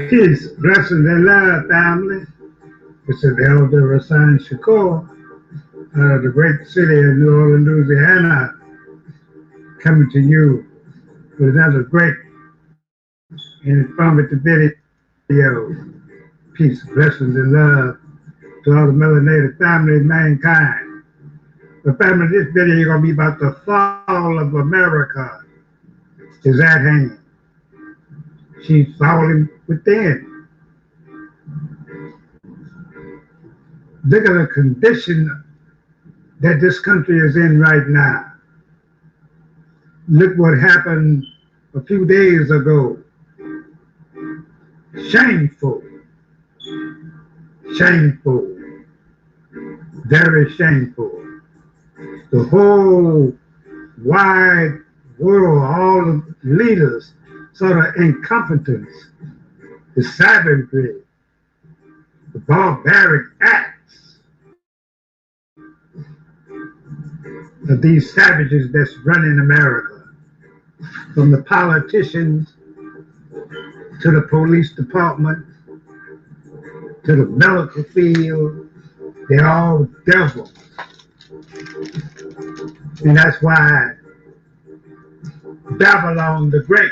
Peace, blessings, and love, family. This is Elder Rasan Shakur out of the great city of New Orleans, Louisiana, coming to you with another great and informative video. Peace, blessings, and love to all the melanated family and mankind. But family, this video is going to be about the fall of America is at hand. She's falling within. Look at the condition that this country is in right now. Look what happened a few days ago. Shameful. Shameful. Very shameful. The whole wide world, all the leaders, sort of incompetence, the savagery, the barbaric acts of these savages that's running America, from the politicians to the police department to the medical field, they're all devils. And that's why Babylon the Great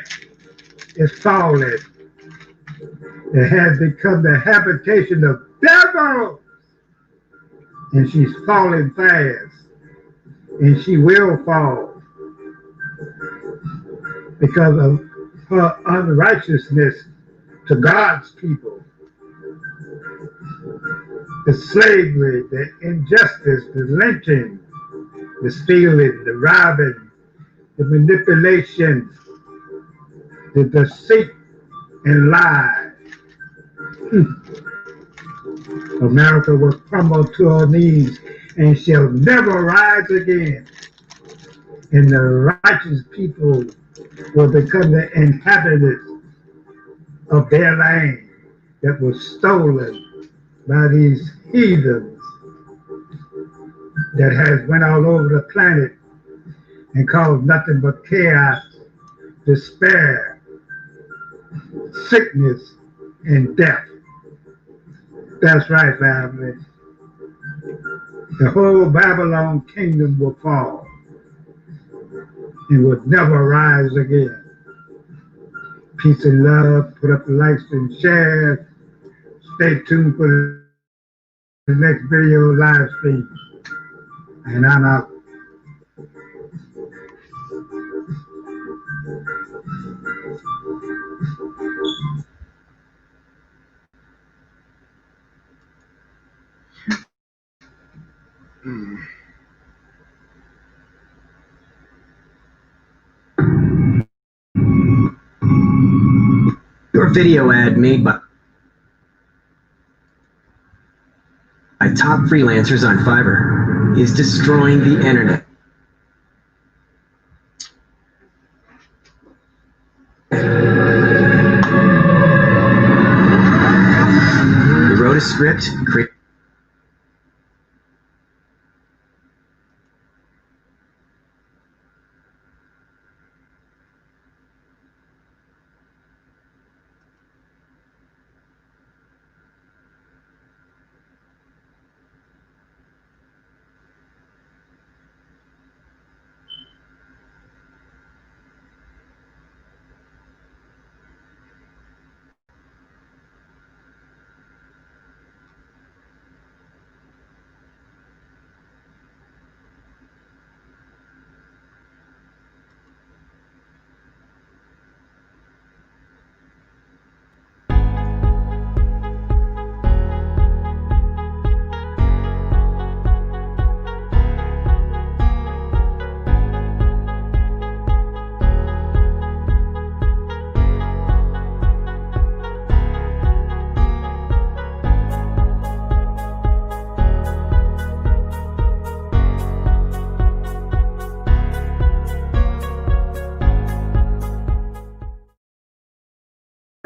is falling. It has become the habitation of devils. And she's falling fast. And she will fall because of her unrighteousness to God's people. The slavery, the injustice, the lynching, the stealing, the robbing, the manipulation, the deceit and lie. America will crumble to her knees and shall never rise again. And the righteous people will become the inhabitants of their land that was stolen by these heathens that has went all over the planet and caused nothing but chaos, despair, sickness, and death. That's right, family. The whole Babylon kingdom will fall and will never rise again. Peace and love. Put up the likes and share. Stay tuned for the next video live stream. And I'm out. Your video ad made by top freelancers on Fiverr is destroying the internet. You wrote a script,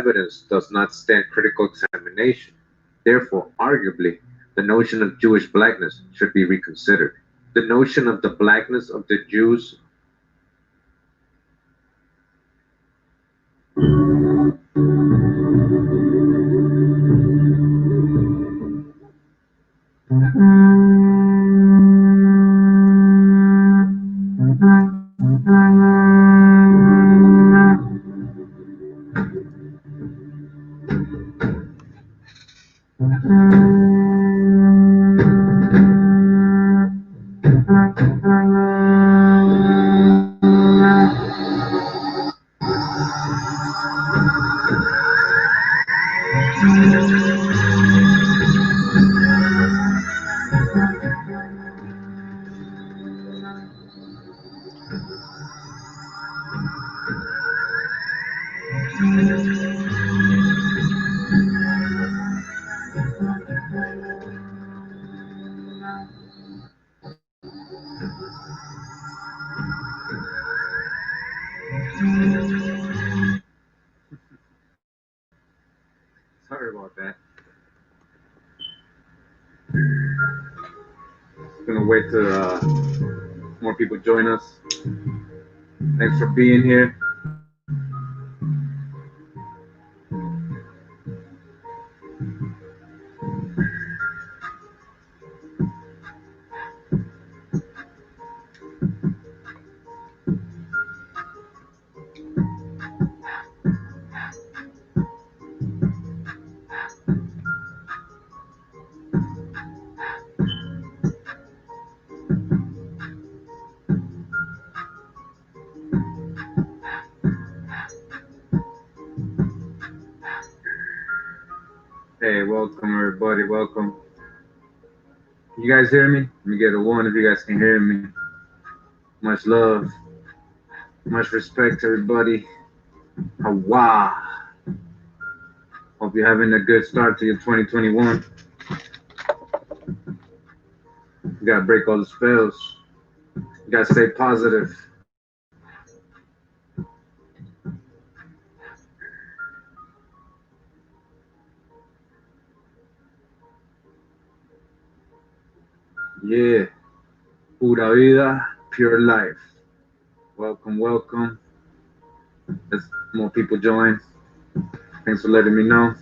evidence does not stand critical examination. Therefore, arguably, the notion of Jewish blackness should be reconsidered. the notion of the blackness of the Jews. Sorry about that. Gonna wait till more people join us. Thanks for being here. Hey, welcome everybody, welcome. Can you guys hear me? Let me get a one if you guys can hear me. Much love, much respect to everybody. Hawa. Hope you're having a good start to your 2021. You gotta break all the spells. You gotta stay positive. Yeah. Pura vida, pure life. Welcome, welcome. As more people join. Thanks for letting me know.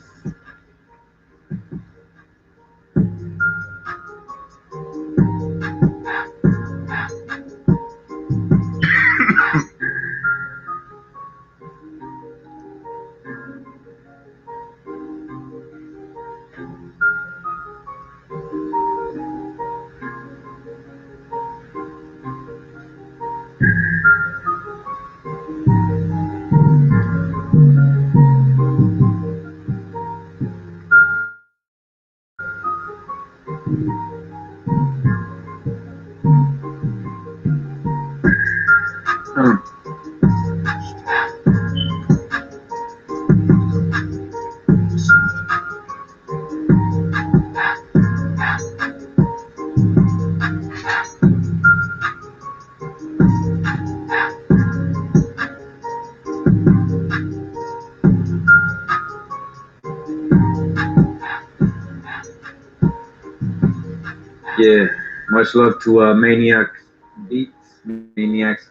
Yeah, much love to Maniac's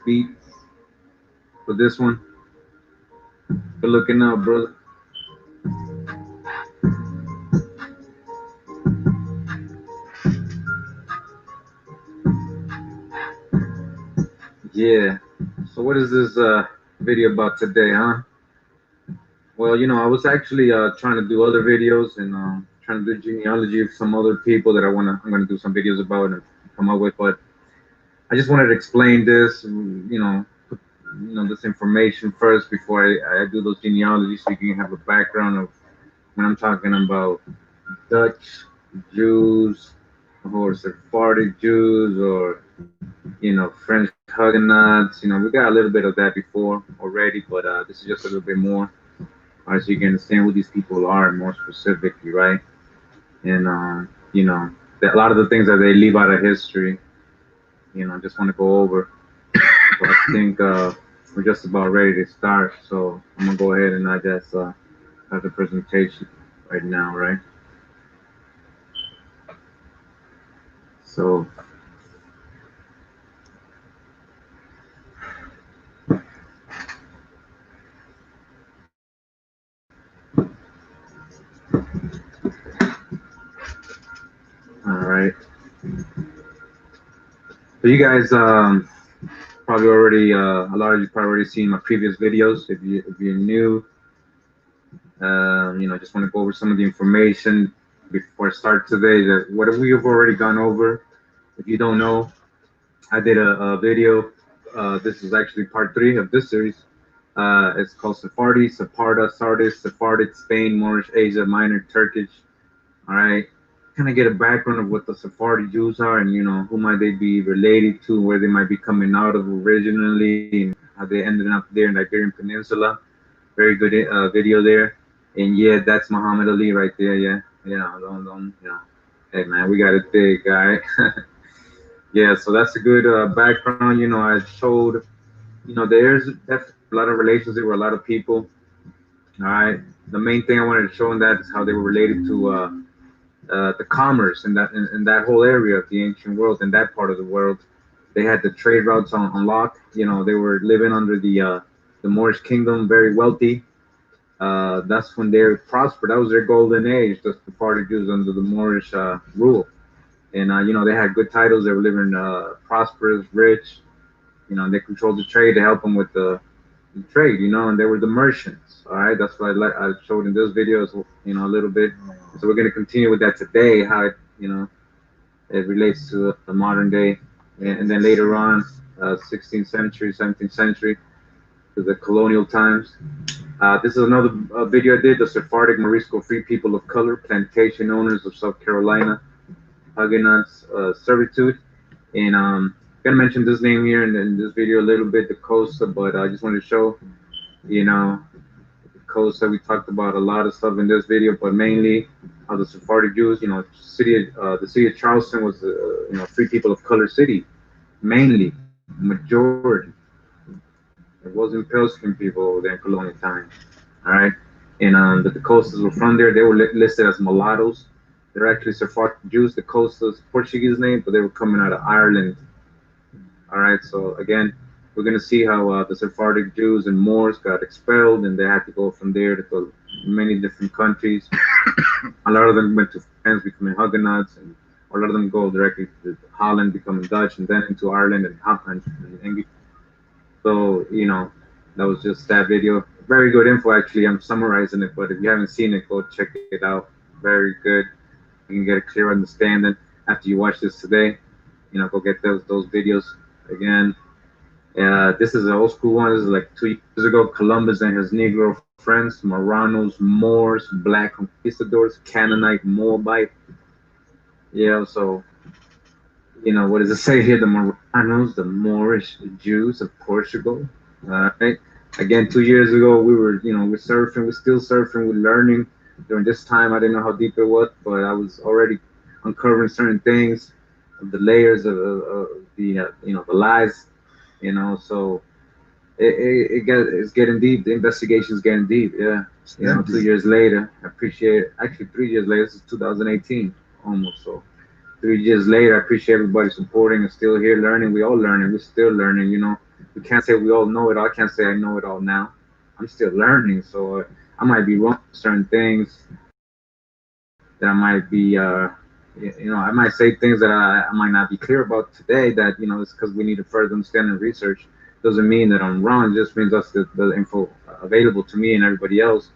Beats for this one. Good looking out, brother. Yeah. So what is this video about today, huh? Well, I was actually trying to do other videos and trying to do genealogy of some other people that I'm gonna do some videos about and come up with, but I just wanted to explain this, put, this information first before I do those genealogies, so you can have a background of when I'm talking about Dutch Jews or Sephardic Jews or French Huguenots. We got a little bit of that before already, but this is just a little bit more, so you can understand who these people are more specifically, right? And a lot of the things that they leave out of history, I just want to go over. So I think we're just about ready to start. So I'm gonna go ahead and I just have the presentation right now, right? So All right. So you guys probably already a lot of you probably already seen my previous videos. If you're new, just want to go over some of the information before I start today. That what we have already gone over. If you don't know, I did a video. This is actually part 3 of this series. It's called Sephardi, Sepharda, Sardis, Sephardic, Spain, Moorish, Asia Minor, Turkish. All right, kind of get a background of what the Sephardi Jews are, and who might they be related to, where they might be coming out of originally, and how they ended up there in the Iberian Peninsula. Very good video there. And yeah, that's Muhammad Ali right there. Yeah, don't. Hey man, we got a big guy. Yeah, so that's a good background. I showed, there's definitely a lot of relations there were a lot of people. All right. The main thing I wanted to show in that is how they were related to the commerce in that whole area of the ancient world, in that part of the world. They had the trade routes on lock. They were living under the Moorish kingdom, very wealthy. That's when they prospered. That was their golden age. The Sephardic Jews under the Moorish rule, and they had good titles. They were living prosperous, rich. They controlled the trade to help them with the trade. And they were the merchants. All right, that's what I showed in this video, a little bit. So we're going to continue with that today. How it relates to the modern day, and then later on, 16th century, 17th century, to the colonial times. This is another video I did. The Sephardic Morisco Free People of Color, Plantation Owners of South Carolina, Huguenots, Servitude. And I'm gonna mention this name here in this video a little bit, the Costa, but I just wanted to show, the Costa. We talked about a lot of stuff in this video, but mainly how the Sephardic Jews, the city of Charleston was, free people of color city, mainly, majority. It wasn't Pilskin people over there in colonial times. All right. And the Costas were from there. They were listed as mulattoes. They're actually Sephardic Jews. The Costas, Portuguese name, but they were coming out of Ireland. All right. So again, we're going to see how the Sephardic Jews and Moors got expelled, and they had to go from there to go many different countries. A lot of them went to France, becoming Huguenots, and a lot of them go directly to Holland, becoming Dutch, and then into Ireland and England. So, that was just that video. Very good info, actually. I'm summarizing it, but if you haven't seen it, go check it out. Very good. You can get a clear understanding after you watch this today. Go get those videos again. This is an old school one. This is like 2 years ago. Columbus and his Negro friends, Marranos, Moors, Black Conquistadors, Canaanite, Moabite. Yeah, so, what does it say here? The Marranos, the Moorish Jews of Portugal. Right? Again, 2 years ago, we were, we're surfing. We're still surfing. We're learning. During this time, I didn't know how deep it was, but I was already uncovering certain things, the layers of the, the lies, So it's getting deep. The investigation is getting deep. Yeah. 2 years later, I appreciate it. Actually, 3 years later. This is 2018, almost. So 3 years later, I appreciate everybody supporting and still here learning. We all learning. We're still learning. We can't say we all know it all. I can't say I know it all now. I'm still learning, so I might be wrong with certain things. That I might be, I might say things that I might not be clear about today. That it's because we need to further understand and research. Doesn't mean that I'm wrong. It just means that's the info available to me and everybody else.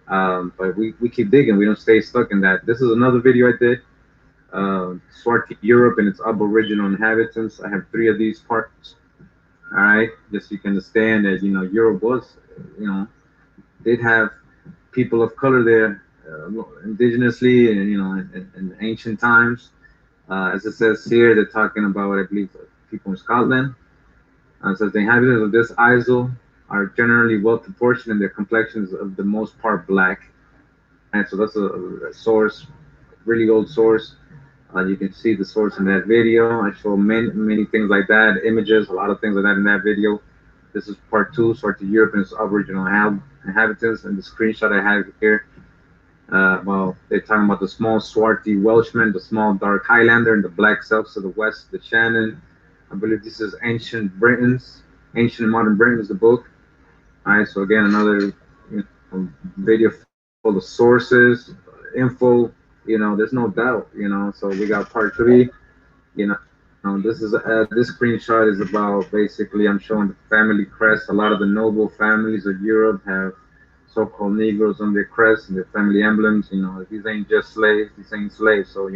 But we keep digging. We don't stay stuck in that. This is another video I did. Swarthy Europe and its Aboriginal inhabitants. I have 3 of these parts. All right, just so you can understand that Europe was, did have people of color there, indigenously, and in ancient times. As it says here, they're talking about, I believe, people in Scotland. It says the inhabitants of this isle are generally well proportioned, and their complexions of the most part black. And so that's a source, really old source. You can see the source in that video. I show many things like that, images, a lot of things like that in that video. This is part 2, Swarthy Europe and its Aboriginal inhabitants. And the screenshot I have here, well, they're talking about the small Swarthy Welshman, the small dark Highlander, and the black Celts to the west, the Shannon. I believe this is Ancient Britons, Ancient and Modern Britain is the book. All right, so again, another video full of sources, info, there's no doubt, So we got part three. This screenshot is about basically I'm showing the family crest. A lot of the noble families of Europe have so-called Negroes on their crest and their family emblems. These ain't just slaves; these ain't slaves. So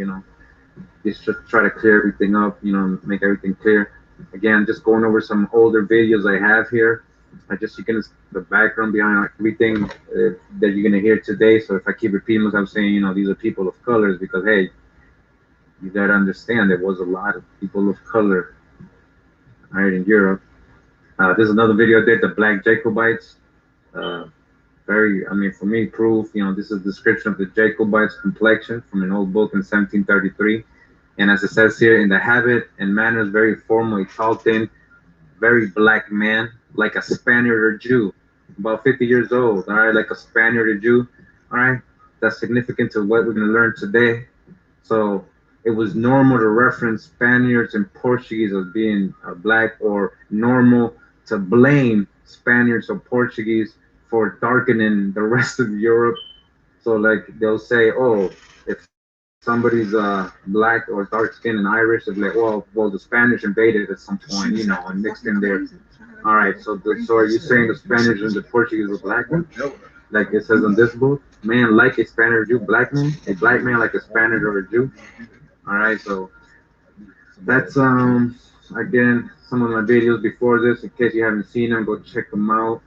just try to clear everything up. Make everything clear. Again, just going over some older videos I have here. I just you can the background behind everything that you're gonna hear today. So if I keep repeating what I'm saying, these are people of colors because hey, you gotta understand there was a lot of people of color right in Europe. There's another video I did, the Black Jacobites. Uh, I mean, for me, proof. This is a description of the Jacobites' complexion from an old book in 1733. And as it says here, in the habit and manners, very formal, a tall, thin, very black man, like a Spaniard or Jew, about 50 years old. All right, like a Spaniard or Jew. All right, that's significant to what we're gonna learn today. So it was normal to reference Spaniards and Portuguese as being black, or normal to blame Spaniards or Portuguese for darkening the rest of Europe. So like they'll say, oh, if somebody's black or dark skinned and Irish, they'll be like, well, the Spanish invaded at some point, and mixed in there. All right, so are you saying the Spanish and the Portuguese were black? Like it says in this book, man like a Spaniard or Jew, black man, a black man like a Spaniard or a Jew. All right, so that's again some of my videos before this. In case you haven't seen them, go check them out.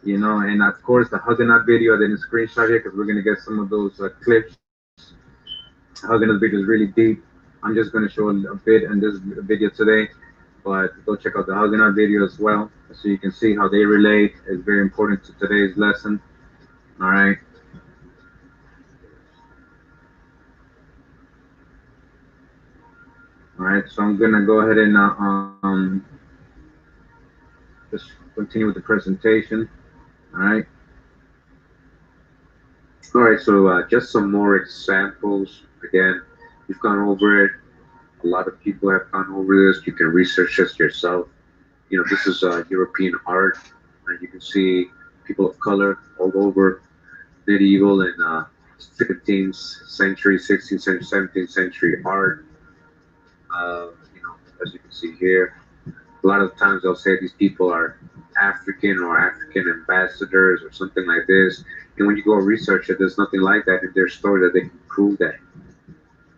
And of course the Huguenot video I didn't screenshot here because we're gonna get some of those clips. Huguenot video is really deep. I'm just gonna show a bit in this video today, but go check out the Huguenot video as well, so you can see how they relate. It's very important to today's lesson. All right. All right, so I'm gonna go ahead and just continue with the presentation. All right. All right, so just some more examples. Again, we've gone over it. A lot of people have gone over this. You can research this yourself. This is European art, and you can see people of color all over medieval and 15th century, 16th century, 17th century art. As you can see here, a lot of times they'll say these people are African or African ambassadors or something like this. And when you go research it, there's nothing like that in their story that they can prove that.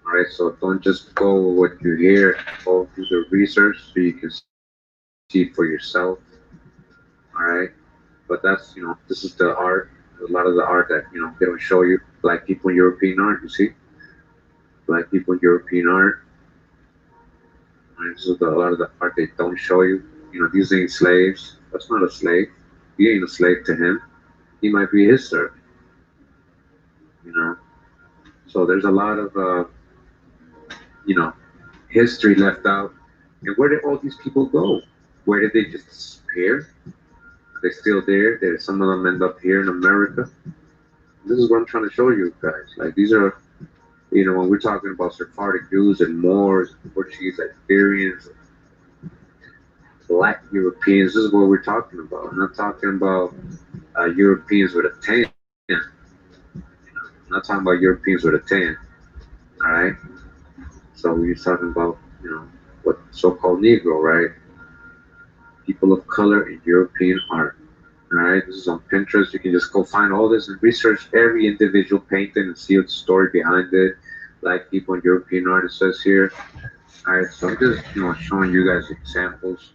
All right, so don't just go with what you hear. Go do the research so you can see for yourself. All right, but that's this is the art. A lot of the art that they don't show you. Black people in European art. You see, black people in European art. This is a lot of the art they don't show you. These ain't slaves. That's not a slave. He ain't a slave to him. He might be his servant. So there's a lot of history left out. And where did all these people go? Where did they just disappear? Are they still there? Some of them end up here in America. This is what I'm trying to show you guys. Like these are, when we're talking about Sephardic Jews and Moors, Portuguese, Iberians, Black Europeans, this is what we're talking about. I'm not talking about Europeans with a tan. I'm not talking about Europeans with a tan. All right. So we're talking about, what so-called Negro, right? People of color in European art. All right. This is on Pinterest. You can just go find all this and research every individual painting and see the story behind it. Black people in European art, it says here. All right. So I'm just, showing you guys examples.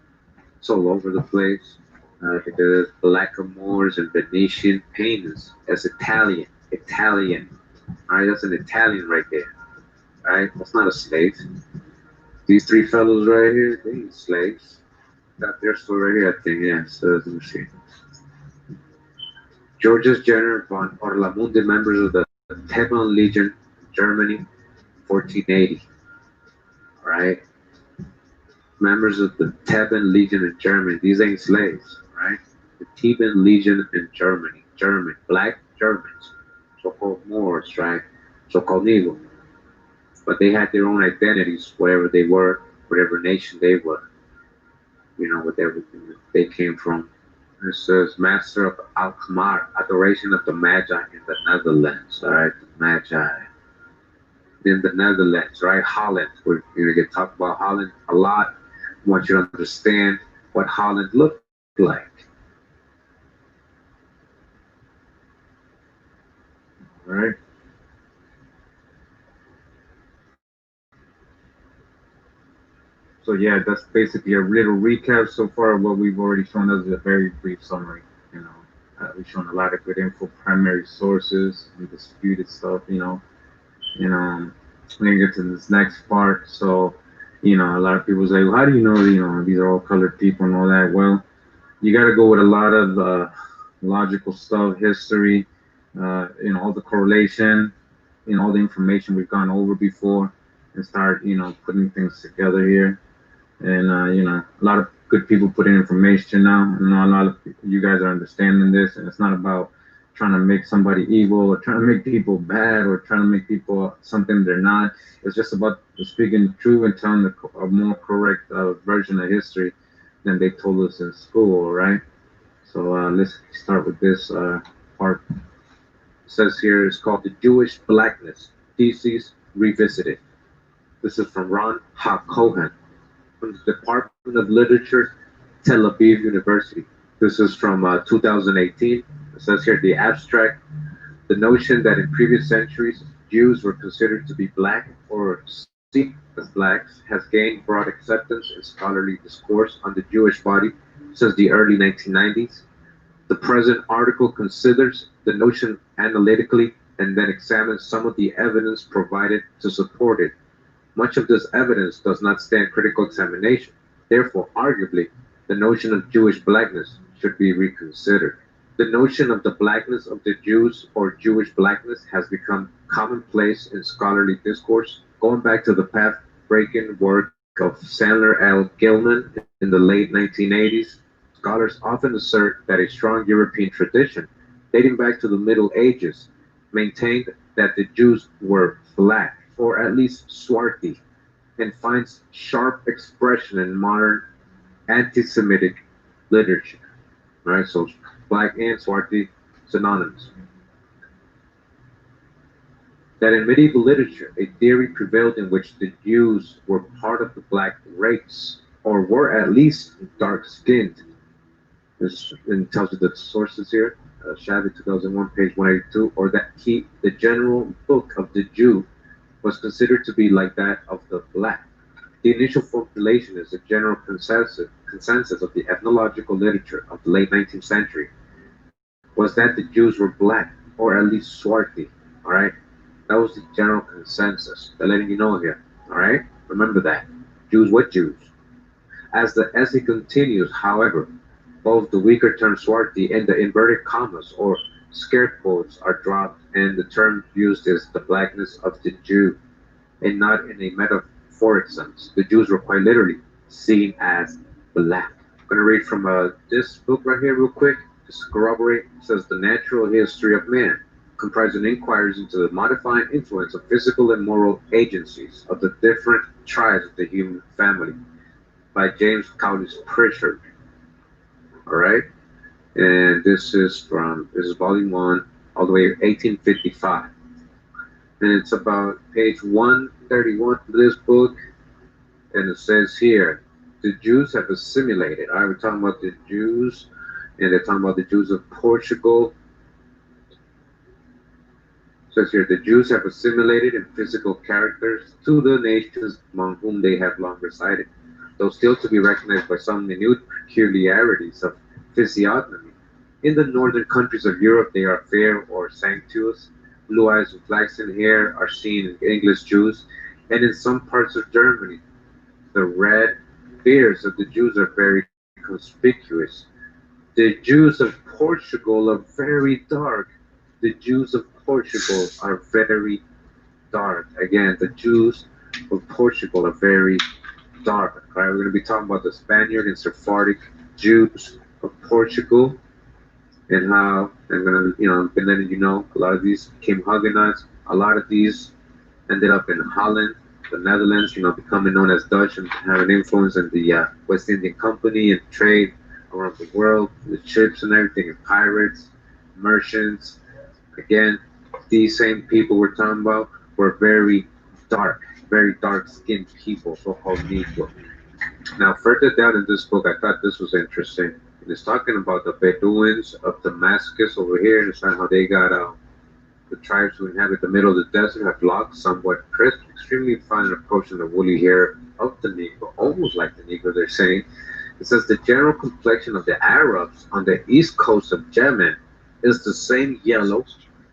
It's all over the place. There's Blackamoors and Venetian painters. That's Italian. All right, that's an Italian right there. All right, that's not a slave. These three fellows right here, they ain't slaves. Got their story right here, I think. Yeah, so let me see. Georges Jenner von Orlamunde, members of the Theban Legion, Germany, 1480. All right. Members of the Theban Legion in Germany. These ain't slaves, right? The Theban Legion in Germany. Black Germans, so-called Moors, right? So-called Negro. But they had their own identities, wherever they were, whatever nation they were, whatever they came from. It says Master of Alkmaar, Adoration of the Magi in the Netherlands, all right? The Magi. In the Netherlands, right? Holland. We're going to get talked about Holland a lot. I want you to understand what Holland looked like. All right. So yeah, that's basically a little recap so far of what we've already shown as a very brief summary. You know, we've shown a lot of good info, primary sources, and disputed stuff. We're gonna get to this next part. So, a lot of people say, well, how do you know? These are all colored people and all that. Well, you got to go with a lot of logical stuff, history, all the correlation, all the information we've gone over before, and start, putting things together here. And a lot of good people put in information now. I know a lot of you guys are understanding this, and it's not about trying to make somebody evil or trying to make people bad or trying to make people something they're not. It's just about speaking the truth and telling a more correct version of history than they told us in school, right? So let's start with this part. It says here it's called The Jewish Blackness Theses Revisited. This is from Ron HaKohen from the Department of Literature, Tel Aviv University. This is from 2018. It says here the abstract, the notion that in previous centuries Jews were considered to be black or seen as blacks has gained broad acceptance in scholarly discourse on the Jewish body since the early 1990s. The present article considers the notion analytically and then examines some of the evidence provided to support it. Much of this evidence does not stand critical examination. Therefore, arguably, the notion of Jewish blackness should be reconsidered. The notion of the blackness of the Jews or Jewish blackness has become commonplace in scholarly discourse, going back to the path-breaking work of Sandler L. Gilman in the late 1980s. Scholars often assert that a strong European tradition, dating back to the Middle Ages, maintained that the Jews were black, or at least swarthy, and finds sharp expression in modern anti-Semitic literature. Right, so black and swarthy synonymous. That in medieval literature, a theory prevailed in which the Jews were part of the black race, or were at least dark-skinned. This tells you the sources here. Shabbat 2001, page 182, or that the general book of the Jew was considered to be like that of the black. The initial formulation is a general consensus of the ethnological literature of the late 19th century was that the Jews were black, or at least swarthy. All right, that was the general consensus. They're letting you know here. All right, remember that. Jews, what Jews? As the essay continues, however, both the weaker term swarthy and the inverted commas or scare quotes are dropped, and the term used is the blackness of the Jew, and not in a metaphoric sense. The Jews were quite literally seen as black. I'm going to read from this book right here, real quick, just to corroborate. It says, The Natural History of Man, comprising inquiries into the modifying influence of physical and moral agencies of the different tribes of the human family, by James Cowles Pritchard. All right, and this is volume 1, all the way 1855, and it's about page 131 of this book, and it says here, the Jews have assimilated. All right, we're talking about the Jews, and they're talking about the Jews of Portugal. It says here, the Jews have assimilated in physical characters to the nations among whom they have long resided, though still to be recognized by some minute peculiarities of physiognomy. In the northern countries of Europe, they are fair or sanctuous. Blue eyes with flaxen hair are seen in English Jews, and in some parts of Germany, the red beards of the Jews are very conspicuous. The Jews of Portugal are very dark. The Jews of Portugal are very dark. Again, the Jews of Portugal are very dark. All right, we're going to be talking about the Spaniard and Sephardic Jews of Portugal, and how I'm going to, I've been letting you know, a lot of these became Huguenots. A lot of these ended up in Holland, the Netherlands, becoming known as Dutch and having influence in the West Indian Company and trade around the world, with ships and everything, and pirates, merchants. Again, these same people we're talking about were very dark, very dark-skinned people, so-called Negro. Now, further down in this book, I thought this was interesting. And it's talking about the Bedouins of Damascus over here, and it's how they got the tribes who inhabit the middle of the desert have locked, somewhat crisp, extremely fine approaching the woolly hair of the Negro, almost like the Negro, they're saying. It says the general complexion of the Arabs on the east coast of Yemen is the same yellow,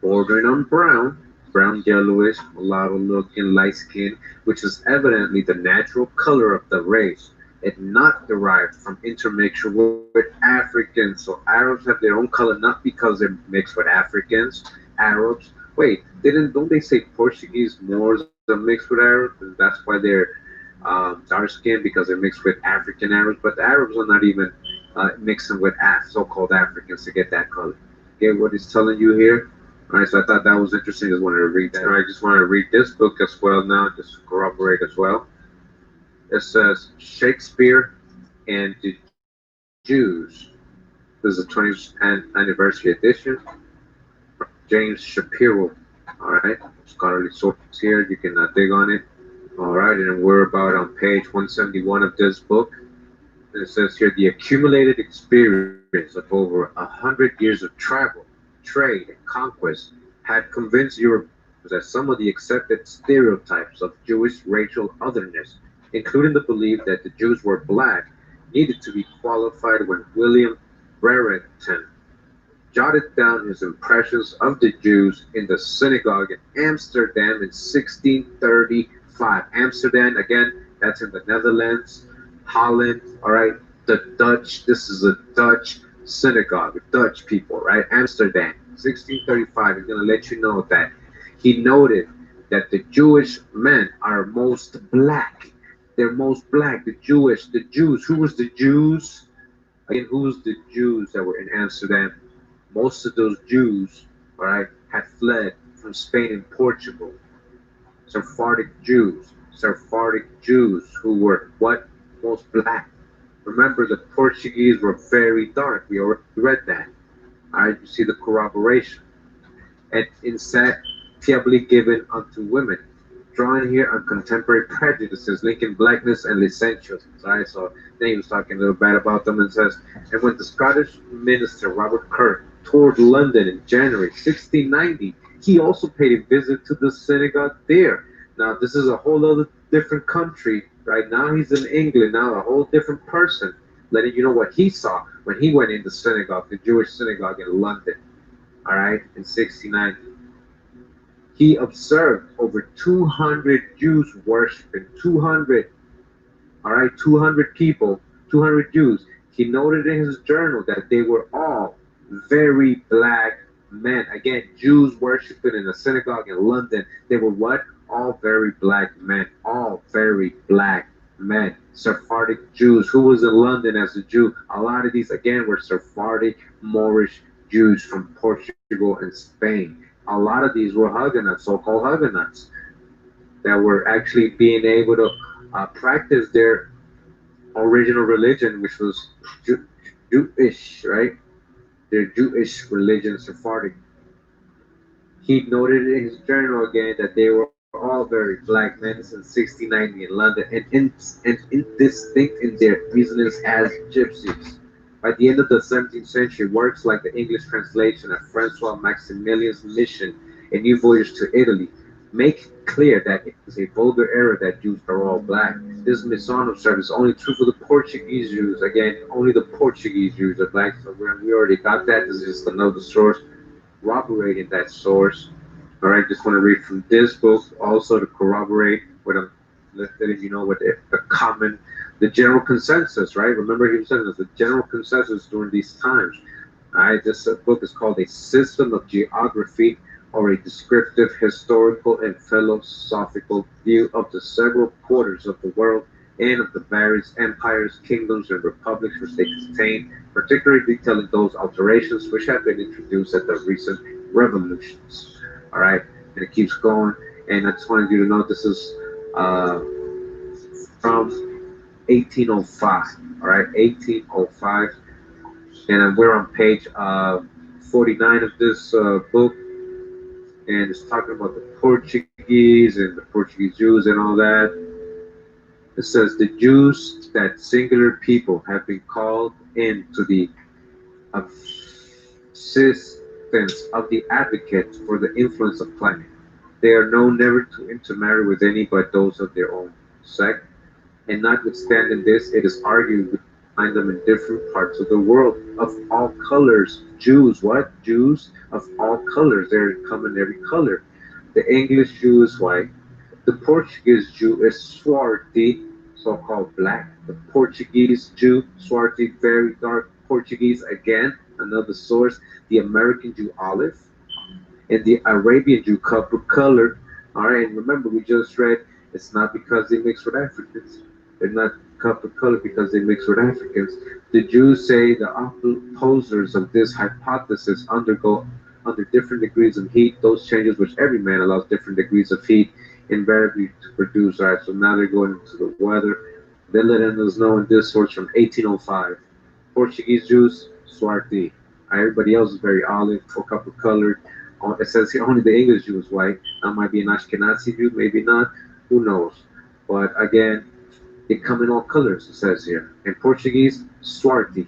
bordering on brown, brown yellowish, mulatto looking, light skin, which is evidently the natural color of the race, and not derived from intermixture with Africans. So Arabs have their own color not because they're mixed with Africans. Arabs. Wait, didn't don't they say Portuguese Moors are mixed with Arabs, and that's why they're dark skinned because they're mixed with African Arabs? But the Arabs are not even mixing with so-called Africans to get that color. Get what he's telling you here? All right, so I thought that was interesting. Just wanted to read that. All right, I just wanted to read this book as well now, just to corroborate as well. It says Shakespeare and the Jews. This is the 20th anniversary edition. James Shapiro. All right, scholarly sources here. You can dig on it. All right, and we're about on page 171 of this book. And it says here the accumulated experience of over 100 years of travel, trade, and conquest had convinced Europeans that some of the accepted stereotypes of Jewish racial otherness, including the belief that the Jews were black, needed to be qualified when William Brereton jotted down his impressions of the Jews in the synagogue in Amsterdam in 1635. Amsterdam, again, that's in the Netherlands, Holland, all right, the Dutch, this is a Dutch synagogue, Dutch people, right? Amsterdam, 1635. He's going to let you know that. He noted that the Jewish men are most black. They're most black, the Jews. Who was the Jews? Again, who was the Jews that were in Amsterdam? Most of those Jews, all right, had fled from Spain and Portugal. Sephardic Jews who were what? Most black. Remember, the Portuguese were very dark. We already read that. All right, you see the corroboration. And insatiably given unto women, drawing here on contemporary prejudices linking blackness and licentiousness. All right, so then he was talking a little bad about them and says, and when the Scottish minister Robert Kirk toured London in January 1690, he also paid a visit to the synagogue there. Now, this is a whole other different country. Right now, he's in England. Now, a whole different person, letting you know what he saw when he went in the synagogue, the Jewish synagogue in London. All right, in 1690. He observed over 200 Jews worshiping. 200. All right, 200 people, 200 Jews. He noted in his journal that they were all very black men. Again, Jews worshiping in a synagogue in London. They were what? All very black men. All very black men. Sephardic Jews. Who was in London as a Jew? A lot of these, again, were Sephardic, Moorish Jews from Portugal and Spain. A lot of these were Huguenots, so-called Huguenots, that were actually being able to practice their original religion, which was Jewish, right? Their Jewish religion, Sephardic. He noted in his journal again that they were all very black men since 1690 in London and indistinct in their business as gypsies. By the end of the 17th century, works like the English translation of Francois Maximilian's Mission, A New Voyage to Italy, make clear that it is a vulgar error that Jews are all black. This Masson observed is only true for the Portuguese Jews. Again, only the Portuguese Jews are black. So we already got that. This is just another source corroborating that source. All right, just want to read from this book also to corroborate what I'm letting you know what the general consensus, right? Remember he was saying there's a general consensus during these times. All right, this book is called A System of Geography, or a descriptive, historical, and philosophical view of the several quarters of the world and of the various empires, kingdoms, and republics which they contain, particularly detailing those alterations which have been introduced at the recent revolutions. All right, and it keeps going. And I just wanted you to know this is from 1805. All right, 1805, and we're on page 49 of this book, and it's talking about the Portuguese Portuguese and the Portuguese Jews and all that. It says the Jews, that singular people, have been called into the assistance of the advocates for the influence of climate. They are known never to intermarry with any but those of their own sect, and notwithstanding this, it is argued we find them in different parts of the world of all colors. Jews, what? Jews of all colors. They come in every color. The English Jew is white. The Portuguese Jew is swarthy, so-called black. The Portuguese Jew, swarthy, very dark Portuguese, again, another source. The American Jew, olive. And the Arabian Jew, copper colored. All right, and remember, we just read it's not because they mix with Africans. They're not copper colored because they mix with Africans. The Jews say the opposers of this hypothesis undergo under different degrees of heat those changes which every man allows different degrees of heat invariably to produce. All right, so now they're going into the weather. They're letting us know in this source from 1805. Portuguese Jews, swarthy. Everybody else is very olive or copper colored. It says here only the English Jew is white. That might be an Ashkenazi Jew, maybe not. Who knows? But again, they come in all colors, it says here. In Portuguese, swarthy.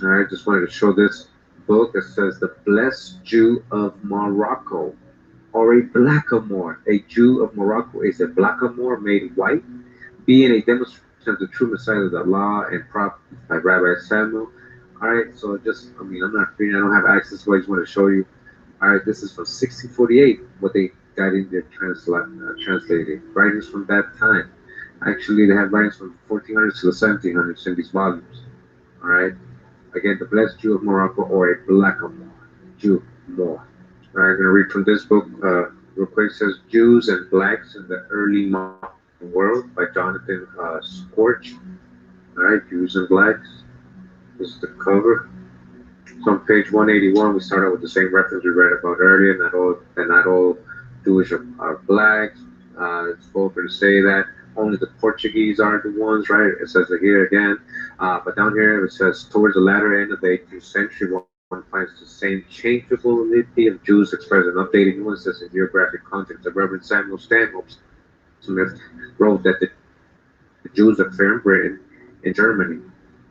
All right, just wanted to show this book. It says the Blessed Jew of Morocco, or a blackamoor. A Jew of Morocco is a blackamoor made white, being a demonstration of the true Messiah of the law and prophet by Rabbi Samuel. All right, so just, I'm not reading, I don't have access, so I just want to show you. All right, this is from 1648, what they got in there translated. Writings from that time. Actually, they have writings from 1400s to the 1700s in these volumes. All right, again, the Blessed Jew of Morocco, or a blackamoor, Jew more. All right, I'm going to read from this book real quick. It says Jews and Blacks in the Early Modern World by Jonathan Scorch. All right, Jews and Blacks. This is the cover. So on page 181, we start out with the same reference we read about earlier. Not all Jewish are blacks. It's vulgar to say that. Only the Portuguese are the ones, right? It says it here again. But down here it says, towards the latter end of the 18th century, one finds the same changeability of Jews expressed in updated nuances in geographic context. The Reverend Samuel Stanhope Smith wrote that the Jews are fair in Britain, in Germany,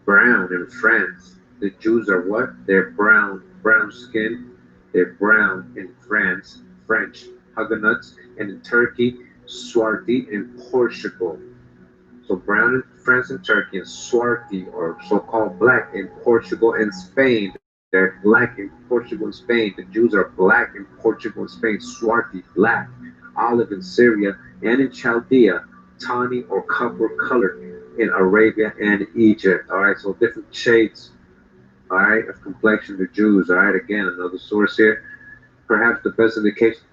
brown in France. The Jews are what? They're brown skin. They're brown in France, French, Huguenots, and in Turkey, swarthy in Portugal. So brown in France and Turkey, and swarthy, or so-called black, in Portugal and Spain. They're black in Portugal and Spain. The Jews are black in Portugal and Spain, swarthy, black, olive in Syria, and in Chaldea, tawny or copper colored in Arabia and Egypt. All right, so different shades, all right, of complexion of the Jews. All right, again, another source here. Perhaps the best indication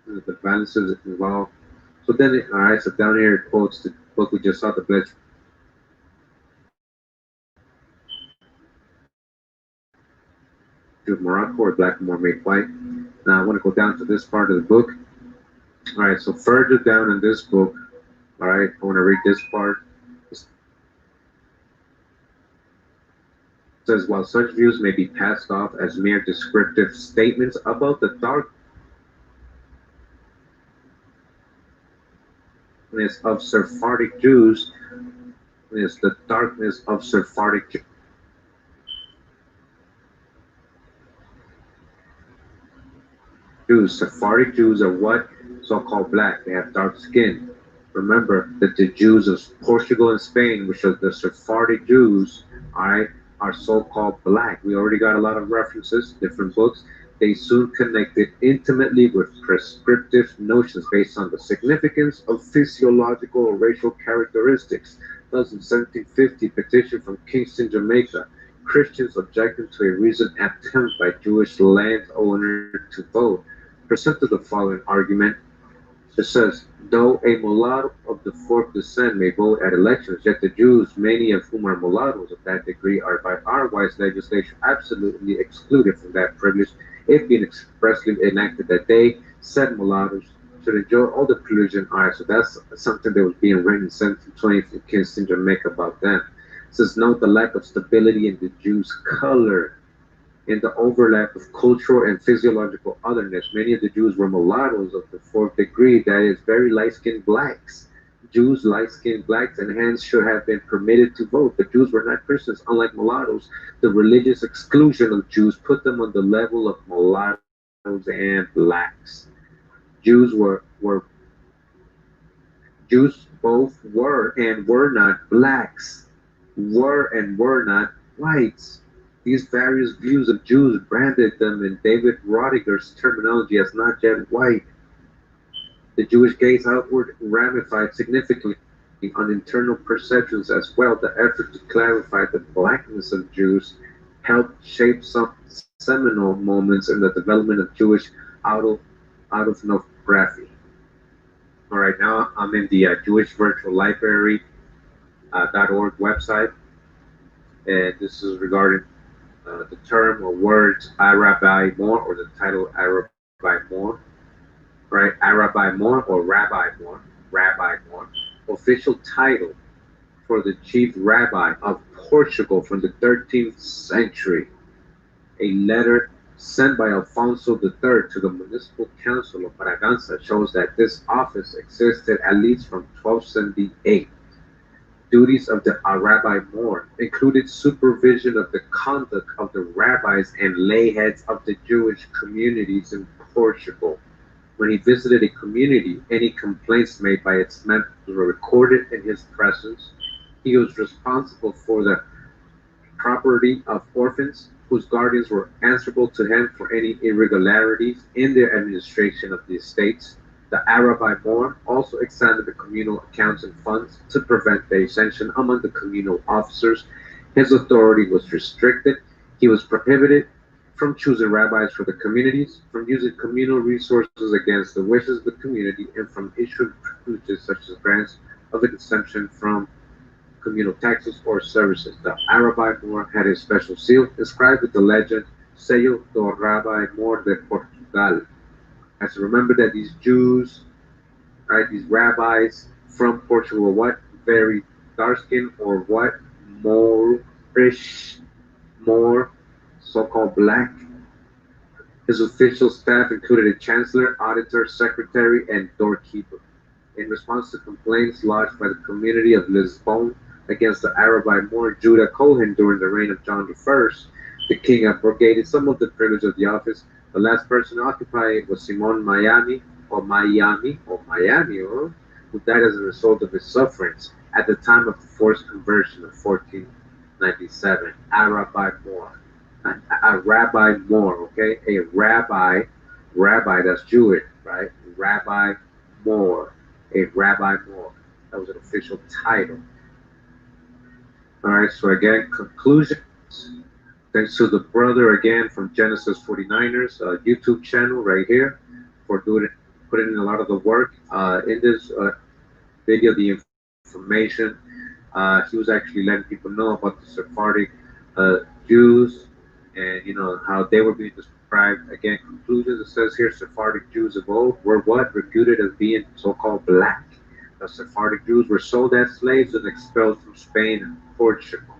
of the balances involved. So then, all right, so down here it quotes the book we just saw, the Blessed Jew of Morocco, or blackamoor made white. Now I want to go down to this part of the book. All right, so further down in this book, all right, I want to read this part. It says, while such views may be passed off as mere descriptive statements about the darkness of Sephardic Jews, is the darkness of Sephardic Jews. Sephardic Jews are what? So-called black. They have dark skin. Remember that the Jews of Portugal and Spain, which are the Sephardic Jews, all right, are so-called black. We already got a lot of references, different books. They soon connected intimately with prescriptive notions based on the significance of physiological or racial characteristics. Thus, in 1750, petition from Kingston, Jamaica, Christians objecting to a recent attempt by Jewish landowners to vote presented the following argument. It says, though a mulatto of the fourth descent may vote at elections, yet the Jews, many of whom are mulattoes of that degree, are by our wise legislation absolutely excluded from that privilege, it being expressly enacted that they, said mulattoes, should enjoy all the privileges. All right, so that's something that was being written in 1720 from Kingston, Jamaica about them. It says, note the lack of stability in the Jews' color. in the overlap of cultural and physiological otherness. Many of the Jews were mulattoes of the fourth degree, that is, very light-skinned blacks. Jews, light-skinned blacks, and hence should have been permitted to vote. But Jews were not Christians. Unlike mulattoes, the religious exclusion of Jews put them on the level of mulattoes and blacks. Jews both were and were not blacks, were and were not whites. These various views of Jews branded them in David Rodiger's terminology as not yet white. The Jewish gaze outward ramified significantly on internal perceptions as well. The effort to clarify the blackness of Jews helped shape some seminal moments in the development of Jewish autoethnography. All right, now I'm in the Jewish Virtual Library.org website, and this is regarding the term or words Rabbi More, or the title Rabbi More, right? Rabbi More or Rabbi More, Rabbi More, official title for the chief rabbi of Portugal from the 13th century. A letter sent by Alfonso III to the municipal council of Braganza shows that this office existed at least from 1278. Duties of the Rabbi More included supervision of the conduct of the rabbis and lay heads of the Jewish communities in Portugal. When he visited a community, any complaints made by its members were recorded in his presence. He was responsible for the property of orphans, whose guardians were answerable to him for any irregularities in their administration of the estates. The Rabbi More also examined the communal accounts and funds to prevent dissension among the communal officers. His authority was restricted. He was prohibited from choosing rabbis for the communities, from using communal resources against the wishes of the community, and from issuing privileges such as grants of exemption from communal taxes or services. The Rabbi More had a special seal inscribed with the legend Sello do Rabbi More de Portugal. As to remember that these Jews, right, these rabbis from Portugal were what? Very dark skinned, or what? Moorish, more so-called black. His official staff included a chancellor, auditor, secretary, and doorkeeper. In response to complaints lodged by the community of Lisbon against the Rabbi More Judah Cohen during the reign of John I, the king abrogated some of the privilege of the office. The last person to occupy it was Simon Miami, who died as a result of his sufferings at the time of the forced conversion of 1497. Rabbi More. A Rabbi More, okay? A rabbi that's Jewish, right? Rabbi More. A Rabbi More. That was an official title. All right, so again, conclusions. Thanks to the brother again from Genesis 49ers YouTube channel right here for putting in a lot of the work. In this video, the information, he was actually letting people know about the Sephardic Jews, and you know how they were being described. Again, conclusions. It says here, Sephardic Jews of old were what? Reputed as being so-called black. The Sephardic Jews were sold as slaves and expelled from Spain and Portugal.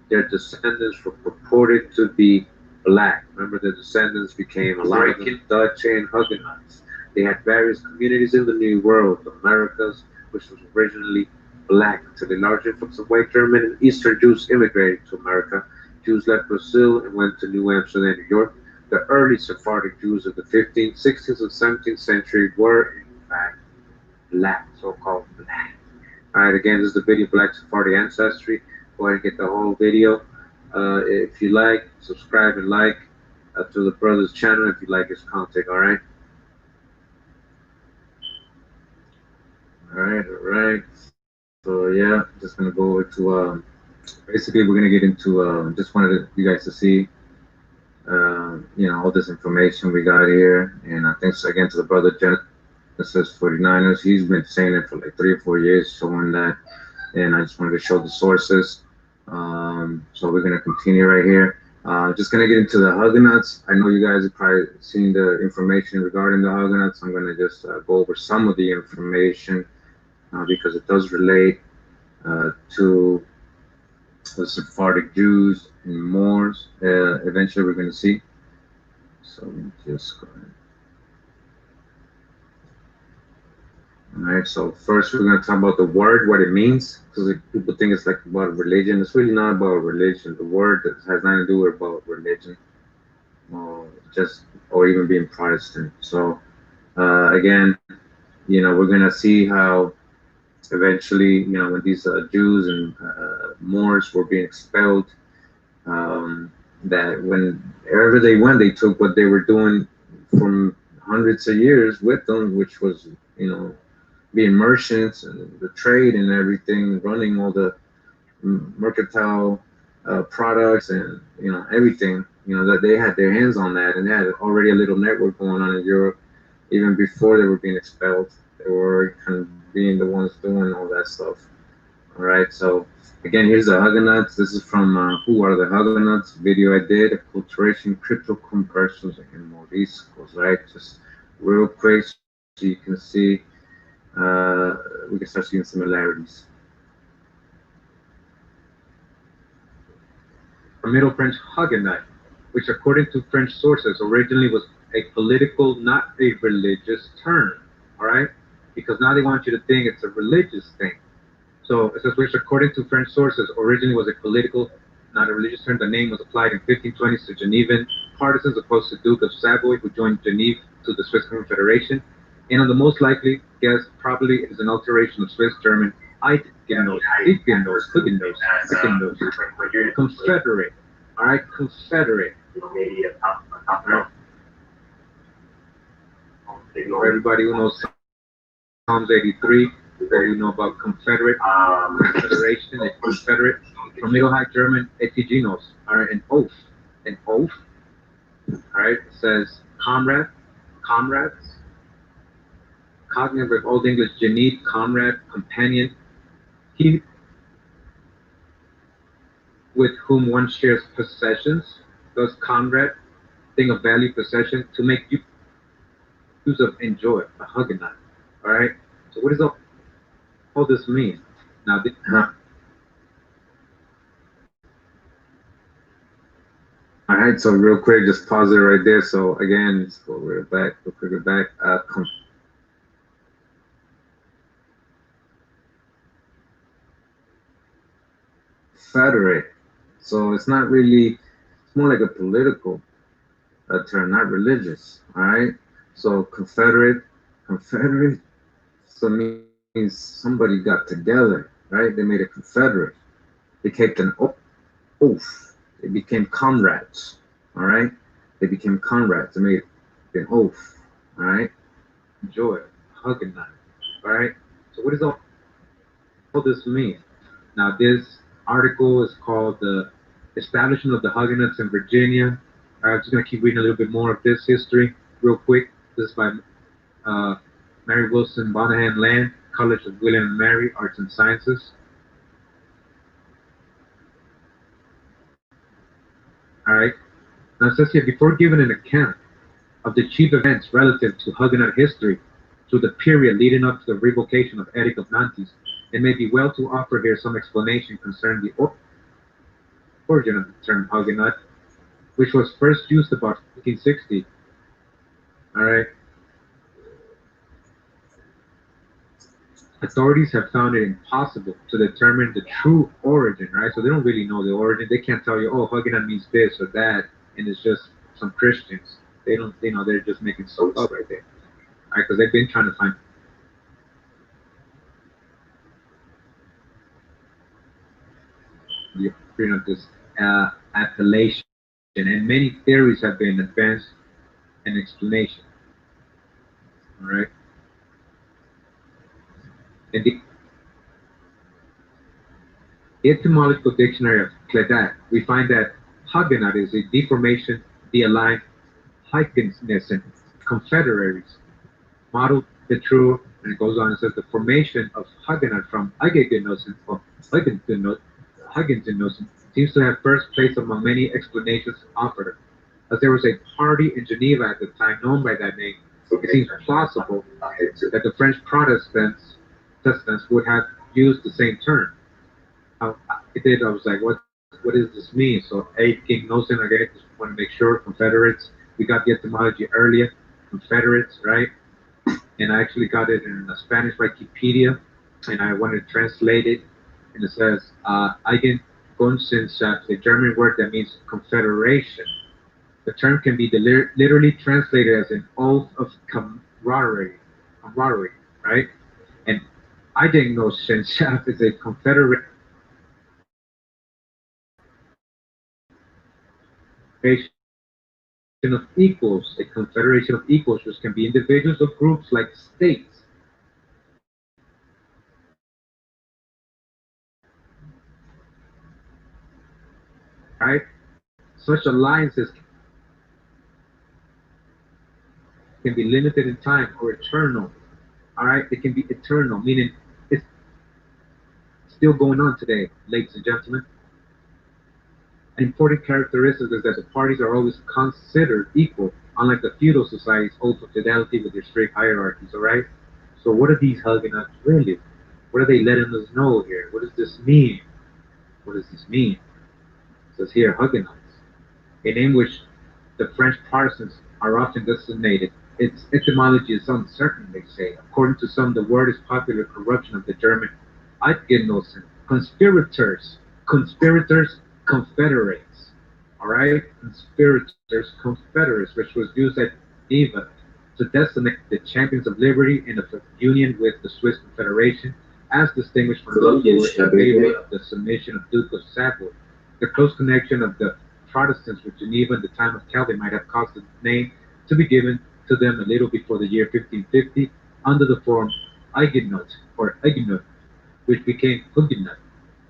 Their descendants were purported to be black. Remember, the descendants became American, Dutch, and Huguenots. They had various communities in the New World, the Americas, which was originally black, to the large influx of white German and Eastern Jews immigrated to America. Jews left Brazil and went to New Amsterdam, New York. The early Sephardic Jews of the 15th, 16th, and 17th century were, in fact, black, so-called black. All right, again, this is the video, Black Sephardi Ancestry. Go ahead and get the whole video. If you like, subscribe and like to the brother's channel if you like his content, all right? All right. So, yeah, just going to go over to, basically, we're going to get into, just wanted you guys to see, you know, all this information we got here. And thanks again to the brother Genesis 49ers. He's been saying it for like 3 or 4 years, showing that. And I just wanted to show the sources. So we're going to continue right here. Just going to get into the Huguenots. I know you guys have probably seen the information regarding the Huguenots. I'm going to just go over some of the information because it does relate to the Sephardic Jews and Moors. Eventually, we're going to see. So just go ahead. All right. So first, we're going to talk about the word, what it means, because people think it's like about religion. It's really not about religion. The word that has nothing to do with about religion, just or even being Protestant. So again, we're going to see how eventually, when these Jews and Moors were being expelled, that wherever they went, they took what they were doing from hundreds of years with them, which was, being merchants and the trade and everything, running all the mercantile products and, everything, that they had their hands on that, and they had already a little network going on in Europe even before they were being expelled. They were kind of being the ones doing all that stuff. All right, so again, here's the Huguenots. This is from Who Are the Huguenots video I did, Acculturation, Crypto Conversions, and Moriscos, right? Just real quick so you can see, we can start seeing similarities. A Middle French Huguenot, which according to French sources originally was a political, not a religious term, all right? Because now they want you to think it's a religious thing. So it says, which according to French sources originally was a political, not a religious term. The name was applied in 1520s to Genevan partisans opposed to Duke of Savoy, who joined Genève to the Swiss Confederation. And on the most likely guess, probably it is an alteration of Swiss German Confederate. All right, Confederate. Everybody who knows Psalms 83, that we know about Confederate, Confederation, and Confederate. From Middle High German, etigenos, all right, an oath, all right, it says comrade, comrades, cognitive of Old English, Geneve, comrade, companion, he with whom one shares possessions, thus comrade, thing of value, possession, to make use of, enjoy, a Huguenot, all right. So what does all this mean? Now, all right, so real quick, just pause it right there. So again, let's go real quick back. Confederate. So it's not really, it's more like a political term, not religious. All right. So Confederate, so means somebody got together, right? They made a confederate. They kept an oath. They became comrades. All right. They became comrades. They made an oath. All right. Enjoy, Huguenot. All right. So what does all this mean? Now this article is called The Establishment of the Huguenots in Virginia. I'm just going to keep reading a little bit more of this history real quick. This is by Mary Wilson Bonahan Land, College of William and Mary, Arts and Sciences. All right. Now it says here, before giving an account of the chief events relative to Huguenot history through the period leading up to the revocation of Edict of Nantes, it may be well to offer here some explanation concerning the origin of the term Huguenot, which was first used about 1560. All right. Authorities have found it impossible to determine the true origin, right? So they don't really know the origin. They can't tell you, oh, Huguenot means this or that, and it's just some Christians. They don't, they're just making stuff up right there, all right? Because they've been trying to find the origin of this appellation, and many theories have been advanced and explanation, all right? In the etymological dictionary of Clédat, we find that Huguenot is a deformation, the aligned Huygenissen, confederaries, modeled the true, and it goes on and says the formation of Huguenot from Huygenossen or Huygenossen seems to have first place among many explanations offered. As there was a party in Geneva at the time known by that name, it seems plausible that the French Protestants would have used the same term. I was like, what does this mean? So Abe King Nelson, I just want to make sure Confederates. We got the etymology earlier, Confederates, right? And I actually got it in a Spanish Wikipedia, and I wanted to translate it, and it says Eigengenossenschaft, a German word that means confederation. The term can be literally translated as an oath of camaraderie, right? And Eigengenossenschaft is a confederation of equals, a confederation of equals, which can be individuals or groups like states. Right? Such alliances can be limited in time or eternal. All right, it can be eternal, meaning it's still going on today, ladies and gentlemen. An important characteristic is that the parties are always considered equal, unlike the feudal society's oath of fidelity with their strict hierarchies. All right. So what are these Huguenots really? What are they letting us know here? What does this mean? What does this mean? It says here Huguenots, a name which the French Protestants are often designated. Its etymology is uncertain, they say. According to some, the word is popular corruption of the German Eidgenossen, conspirators, confederates. All right, conspirators, confederates, which was used at Neva to designate the champions of liberty in a union with the Swiss Confederation, as distinguished from those who were in favor of the submission of Duke of Savoy. The close connection of the Protestants with Geneva in the time of Calvin might have caused the name to be given to them a little before the year 1550 under the form Huguenot or Huguenot, which became Huguenot.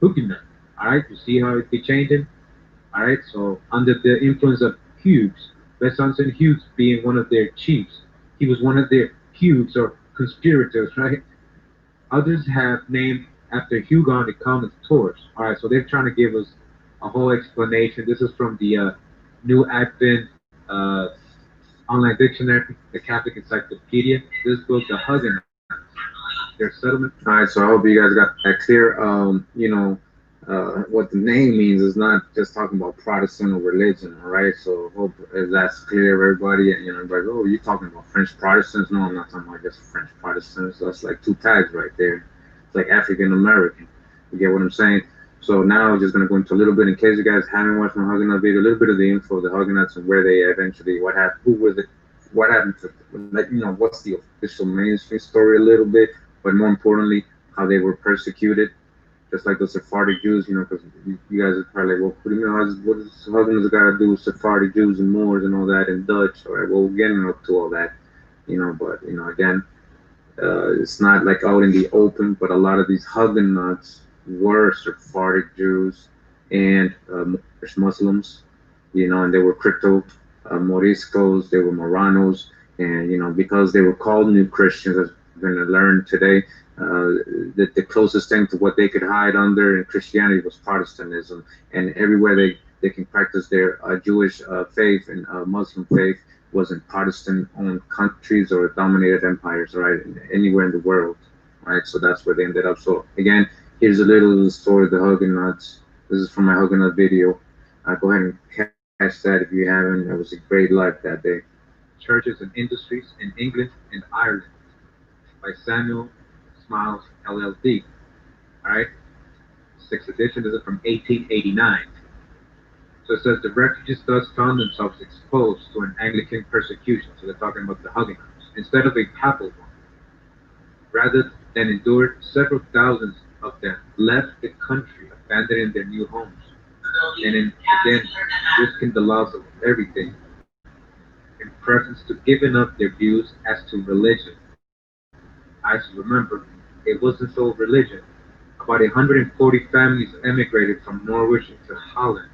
Huguenot. All right, you see how it be changing? All right, so under the influence of Hughes, Besançon Hughes being one of their chiefs, he was one of their Hughes or conspirators, right? Others have named after Hugon the Comet Tours. All right, so they're trying to give us a whole explanation. This is from the New Advent online dictionary, the Catholic Encyclopedia. This book, the Huguenots, their settlement. All right, so I hope you guys got that clear. What the name means is not just talking about Protestant or religion. All right, so hope that's clear, everybody. And everybody, oh, you're talking about French Protestants? No, I'm not talking about just French Protestants. That's like two tags right there. It's like African American. You get what I'm saying? So now we're just gonna go into a little bit, in case you guys haven't watched my Huguenot video, a little bit of the info of the Huguenots and where they eventually, what happened, who was it, what happened to, like, what's the official mainstream story a little bit, but more importantly, how they were persecuted, just like the Sephardic Jews, because you guys are probably like, well, what does Huguenots got to do with Sephardic Jews and Moors and all that and Dutch? All right, well, we're getting up to all that, but again, it's not like out in the open, but a lot of these Huguenots were Sephardic Jews and Muslims, and they were crypto Moriscos, they were Moranos, and because they were called New Christians, as we're going to learn today, that the closest thing to what they could hide under in Christianity was Protestantism, and everywhere they can practice their Jewish faith and Muslim faith was in Protestant-owned countries or dominated empires, right? Anywhere in the world, right? So that's where they ended up. So again, here's a little story of the Huguenots. This is from my Huguenot video. Go ahead and catch that if you haven't. It was a great life that day. Churches and Industries in England and Ireland by Samuel Smiles, LLD. All right, 6th edition. This is from 1889. So it says the refugees thus found themselves exposed to an Anglican persecution. So they're talking about the Huguenots instead of a papal one. Rather than endured, several thousands of them left the country, abandoning their new homes, and again risking the loss of everything in preference to giving up their views as to religion. I should remember, it wasn't so religion. About 140 families emigrated from Norwich to Holland,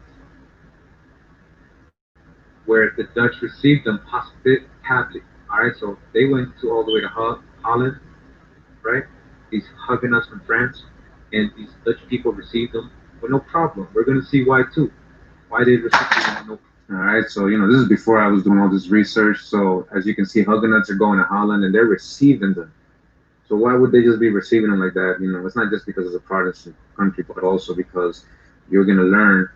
where the Dutch received them hospitably. Alright, so they went all the way to Holland, right? These Huguenots from France, and these Dutch people received them with no problem. We're going to see why too. Why they received them with no problem. All right, so this is before I was doing all this research. So as you can see, Huguenots are going to Holland and they're receiving them. So why would they just be receiving them like that? You know, it's not just because it's a Protestant country, but also because you're going to learn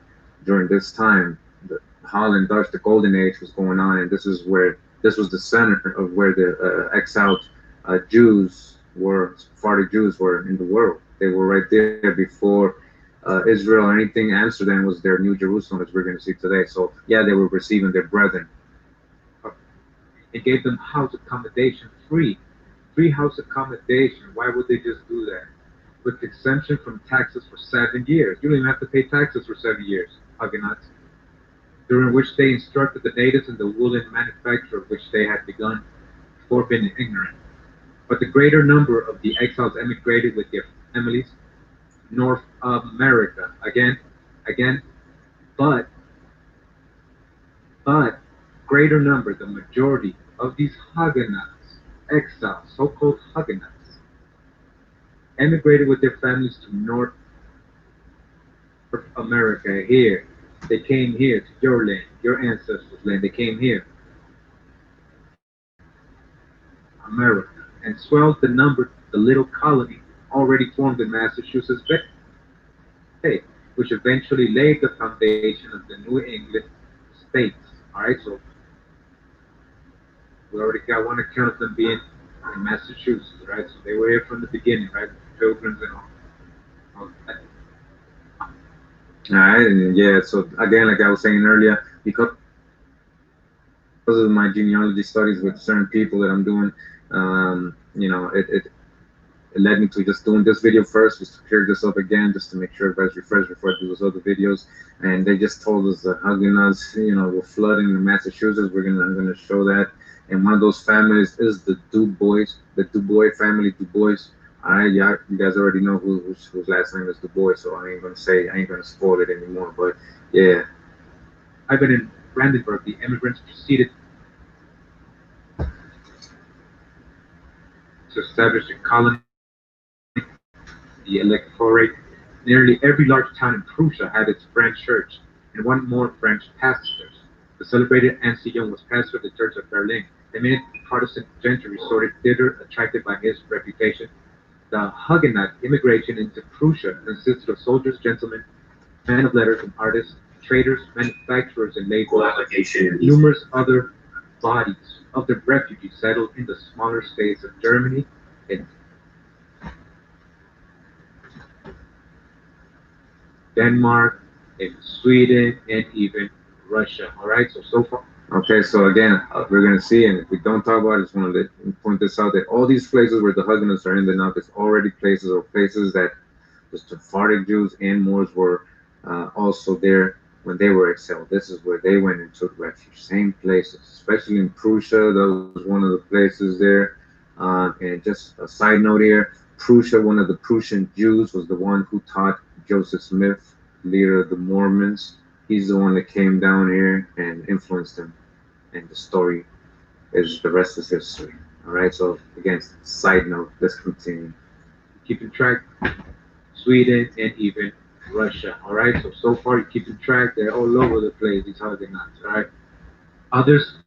during this time that Holland Dutch, the Golden Age was going on, and this was the center of where the exiled Jews were, Sephardic Jews were in the world. They were right there before Israel or anything. Amsterdam was their New Jerusalem, as we're going to see today. So yeah, they were receiving their brethren. It gave them house accommodation free house accommodation. Why would they just do that? With exemption from taxes for 7 years. You don't even have to pay taxes for 7 years, Huguenots, during which they instructed the natives in the woolen manufacture of which they had begun before being ignorant. But the greater number of the exiles emigrated with their families North America. Again, but greater number, the majority of these Huguenots, exiles, so-called Huguenots, emigrated with their families to North America. Here, they came here to your land, your ancestors' land. They came here, America, and swelled the number, the little colony already formed in Massachusetts Bay, which eventually laid the foundation of the New England states. All right, so we already got one account of them being in Massachusetts, right? So they were here from the beginning, right? Pilgrims and all that. All right, and yeah, so again, like I was saying earlier, because of my genealogy studies with certain people that I'm doing, you know, it led me to just doing this video first, just to clear this up again, just to make sure everybody's refreshed before I do those other videos. And they just told us that Huguenots, you know, were flooding in Massachusetts. I'm gonna show that. And one of those families is the Dubois, the Dubois family, Dubois. All right, yeah, you guys already know whose last name is Dubois, so I ain't gonna spoil it anymore. But yeah, I've been in Brandenburg. The immigrants proceeded to establish a colony, the electorate. Nearly every large town in Prussia had its French church and one more French pastors. The celebrated Ancillon was pastor of the Church of Berlin. The eminent Protestant gentry resorted thither, attracted by his reputation. The Huguenot immigration into Prussia consisted of soldiers, gentlemen, men of letters, and artists, traders, manufacturers, and laborers. Numerous other bodies of the refugees settled in the smaller states of Germany and Denmark, and Sweden, and even Russia. All right, so far. okay, so again, we're gonna see, and if we don't talk about it, I just want to point this out that all these places where the Huguenots are ending up is already places that the Sephardic Jews and Moors were also there when they were exiled. This is where they went and took refuge. Same places, especially in Prussia. That was one of the places there. And just a side note here, Prussia, one of the Prussian Jews, was the one who taught Joseph Smith, leader of the Mormons. He's the one that came down here and influenced him. And the story is the rest is history. All right. So again, side note. Let's continue. Keeping track, Sweden and even Russia. All right. So far you're keeping track. They're all over the place. These Huguenots. All right. Others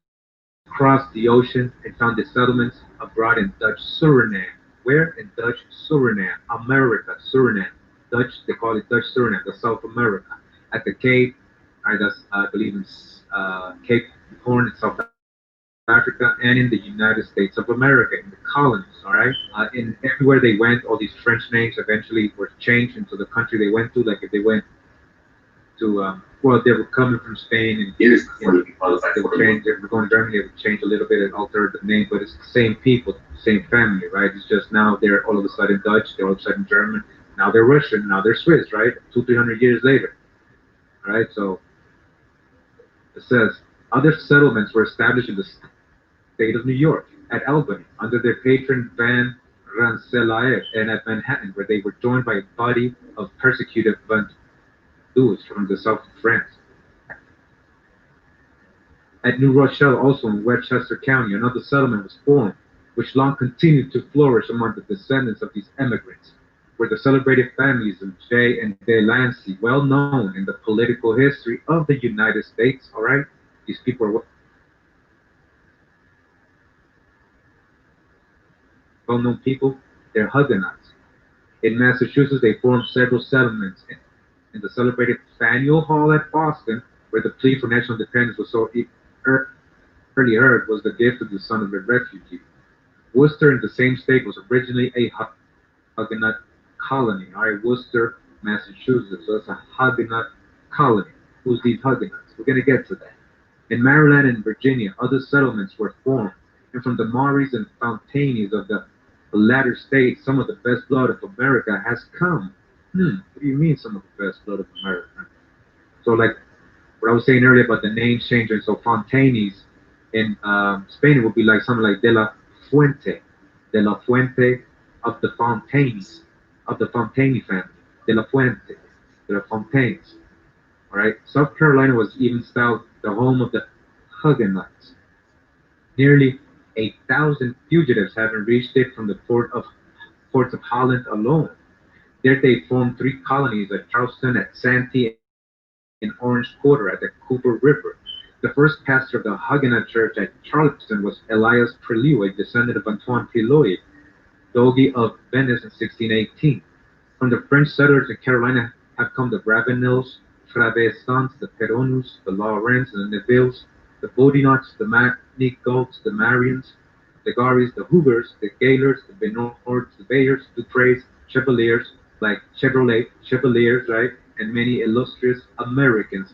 crossed the ocean and founded settlements abroad in Dutch Suriname. Where in Dutch Suriname? America, Suriname. Dutch. They call it Dutch Suriname, the South America. At the Cape. All right. That's I believe in Cape Horn in South Africa, and in the United States of America, in the colonies, all right? In everywhere they went, all these French names eventually were changed into the country they went to. Like if they went to, well, they were coming from Spain, and they would change. They were going to Germany, they would change a little bit and alter the name, but it's the same people, same family, right? It's just now they're all of a sudden Dutch, they're all of a sudden German, now they're Russian, now they're Swiss, right? 200-300 years later, all right? So it says other settlements were established in the state of New York, at Albany, under their patron Van Rensselaer, and at Manhattan, where they were joined by a body of persecuted Vendus from the south of France. At New Rochelle, also in Westchester County, another settlement was formed, which long continued to flourish among the descendants of these emigrants, were the celebrated families of J. and De Lancey, well known in the political history of the United States. All right, these people are well-known people They're Huguenots. In Massachusetts, they formed several settlements in the celebrated Faneuil Hall at Boston, where the plea for national independence was so early heard, was the gift of the son of a refugee. Worcester, in the same state, was originally a Huguenot colony. All right, Worcester, Massachusetts. So it's a Huguenot colony. Who's these Huguenots? We're going to get to that. In Maryland and Virginia, other settlements were formed, and from the Mauries and Fontainees of the latter states, some of the best blood of America has come. What do you mean, some of the best blood of America? So, like what I was saying earlier about the name changing, so Fontainees in Spain, it would be like something like de la Fuente of the Fontaines, of the Fontaine family, de la Fuente, de la Fontaines. All right. South Carolina was even styled the home of the Huguenots. Nearly 1,000 fugitives having reached it from the ports of Holland alone. There they formed 3 colonies at Charleston, at Santee, and Orange Quarter at the Cooper River. The first pastor of the Huguenot church at Charleston was Elias Prelieu, a descendant of Antoine Prelieu, Doge of Venice in 1618. From the French settlers in Carolina have come the Ravenels, Travessants, the Peronus, the Lawrence, the Nevilles, the Boudinots, the Manigaults, the Marians, the Garys, the Hoovers, the Gaylords, the Benords, the Bayers, Dupreys, Chevaliers, like Chevaliers, right? And many illustrious Americans.